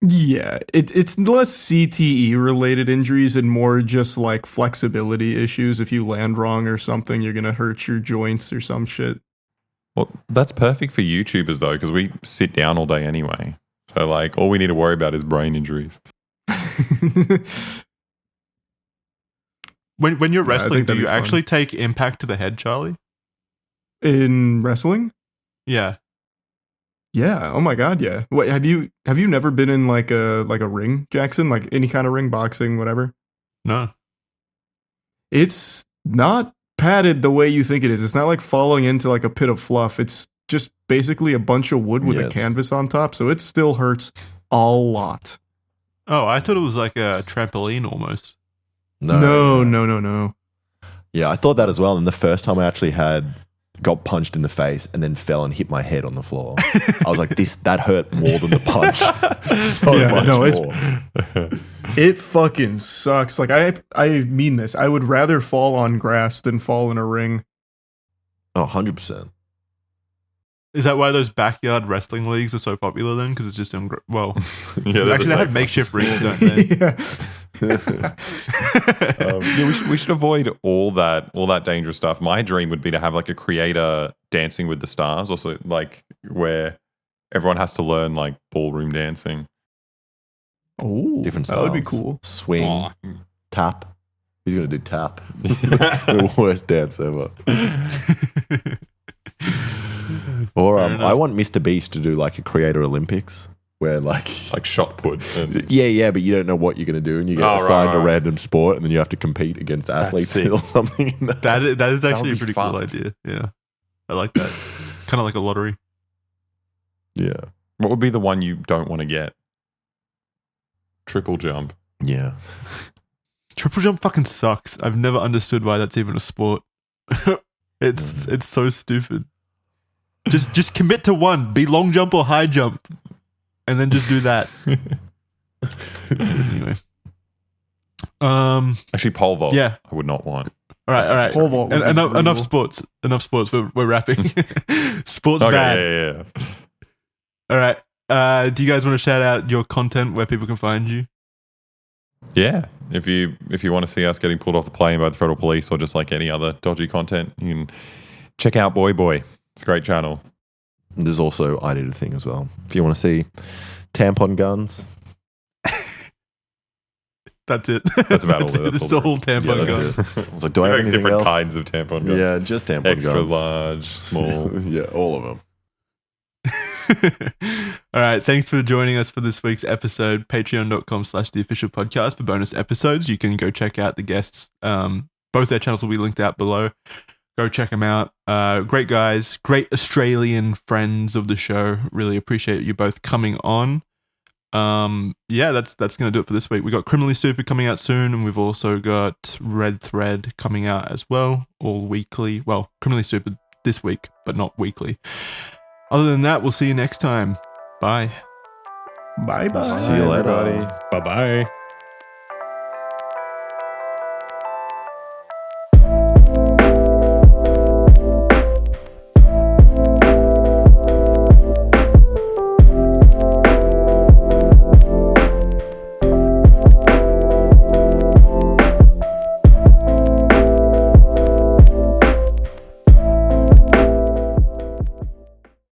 Yeah, it's less CTE related injuries and more just like flexibility issues. If you land wrong or something, you're gonna hurt your joints or some shit. Well, that's perfect for YouTubers though, because we sit down all day anyway. So like, all we need to worry about is brain injuries. When you're Yeah, I wrestling, think do that'd you be fun. actually take impact to the head, Charlie? In wrestling? Yeah. Yeah. Oh my god, yeah. Wait, have you never been in like a ring, Jackson? Like any kind of ring, boxing, whatever? No. It's not padded the way you think it is. It's not like falling into like a pit of fluff. It's just basically a bunch of wood with Yeah, a it's- canvas on top, so it still hurts a lot. Oh, I thought it was like a trampoline almost. No. Yeah, I thought that as well. And the first time I actually got punched in the face and then fell and hit my head on the floor. I was like, that hurt more than the punch. So Yeah, much no, more. It fucking sucks. Like I mean this. I would rather fall on grass than fall in a ring. Oh, 100%. Is that why those backyard wrestling leagues are so popular then? Because it's just well, Yeah, actually they have makeshift rings, don't they? Yeah. Yeah, we should avoid all that dangerous stuff. My dream would be to have like a creator dancing with the stars, also like where everyone has to learn like ballroom dancing. Oh, Different that styles. would be cool. Swing, Aw. tap. He's going to do tap. The worst dance ever. Or Fair enough. I want Mr. Beast to do like a creator Olympics where like Shot put. And yeah, but you don't know what you're going to do and you get Oh, assigned right. a random sport and then you have to compete against athletes sick. or something. that is actually a would be pretty fun. cool idea. Yeah. I like that. Kind of like a lottery. Yeah. what would be the one you don't want to get? Triple jump. Yeah. Triple jump fucking sucks. I've never understood why that's even a sport. It's so stupid. Just commit to one. Be long jump or high jump. And then just do that. Anyway. Actually, pole vault. Yeah. I would not want. All right. Pole vault would be Enough brutal. sports. Enough sports. We're wrapping. Sports Okay, bad. yeah. All right. Do you guys want to shout out your content where people can find you? Yeah. If you want to see us getting pulled off the plane by the federal police or just like any other dodgy content, you can check out Boy. It's a great channel. There's also I did a thing as well. If you want to see tampon guns, That's it. That's about all. That's it. That's It's all all there is. tampon Yeah, guns. that's it. I was like, do I have anything different else? kinds of tampon guns. Yeah, just tampon Extra guns. large, small. Yeah, all of them. All right. Thanks for joining us for this week's episode. Patreon.com/theofficialpodcast for bonus episodes. You can go check out the guests. Both their channels will be linked out below. Go check them out. Great guys, great Australian friends of the show. Really appreciate you both coming on. Yeah, that's going to do it for this week. We got Criminally Stupid coming out soon, and we've also got Red Thread coming out as well, all weekly. Well, Criminally Stupid this week, but not weekly. Other than that, we'll see you next time. Bye. Bye bye. See you later. everybody. Bye bye.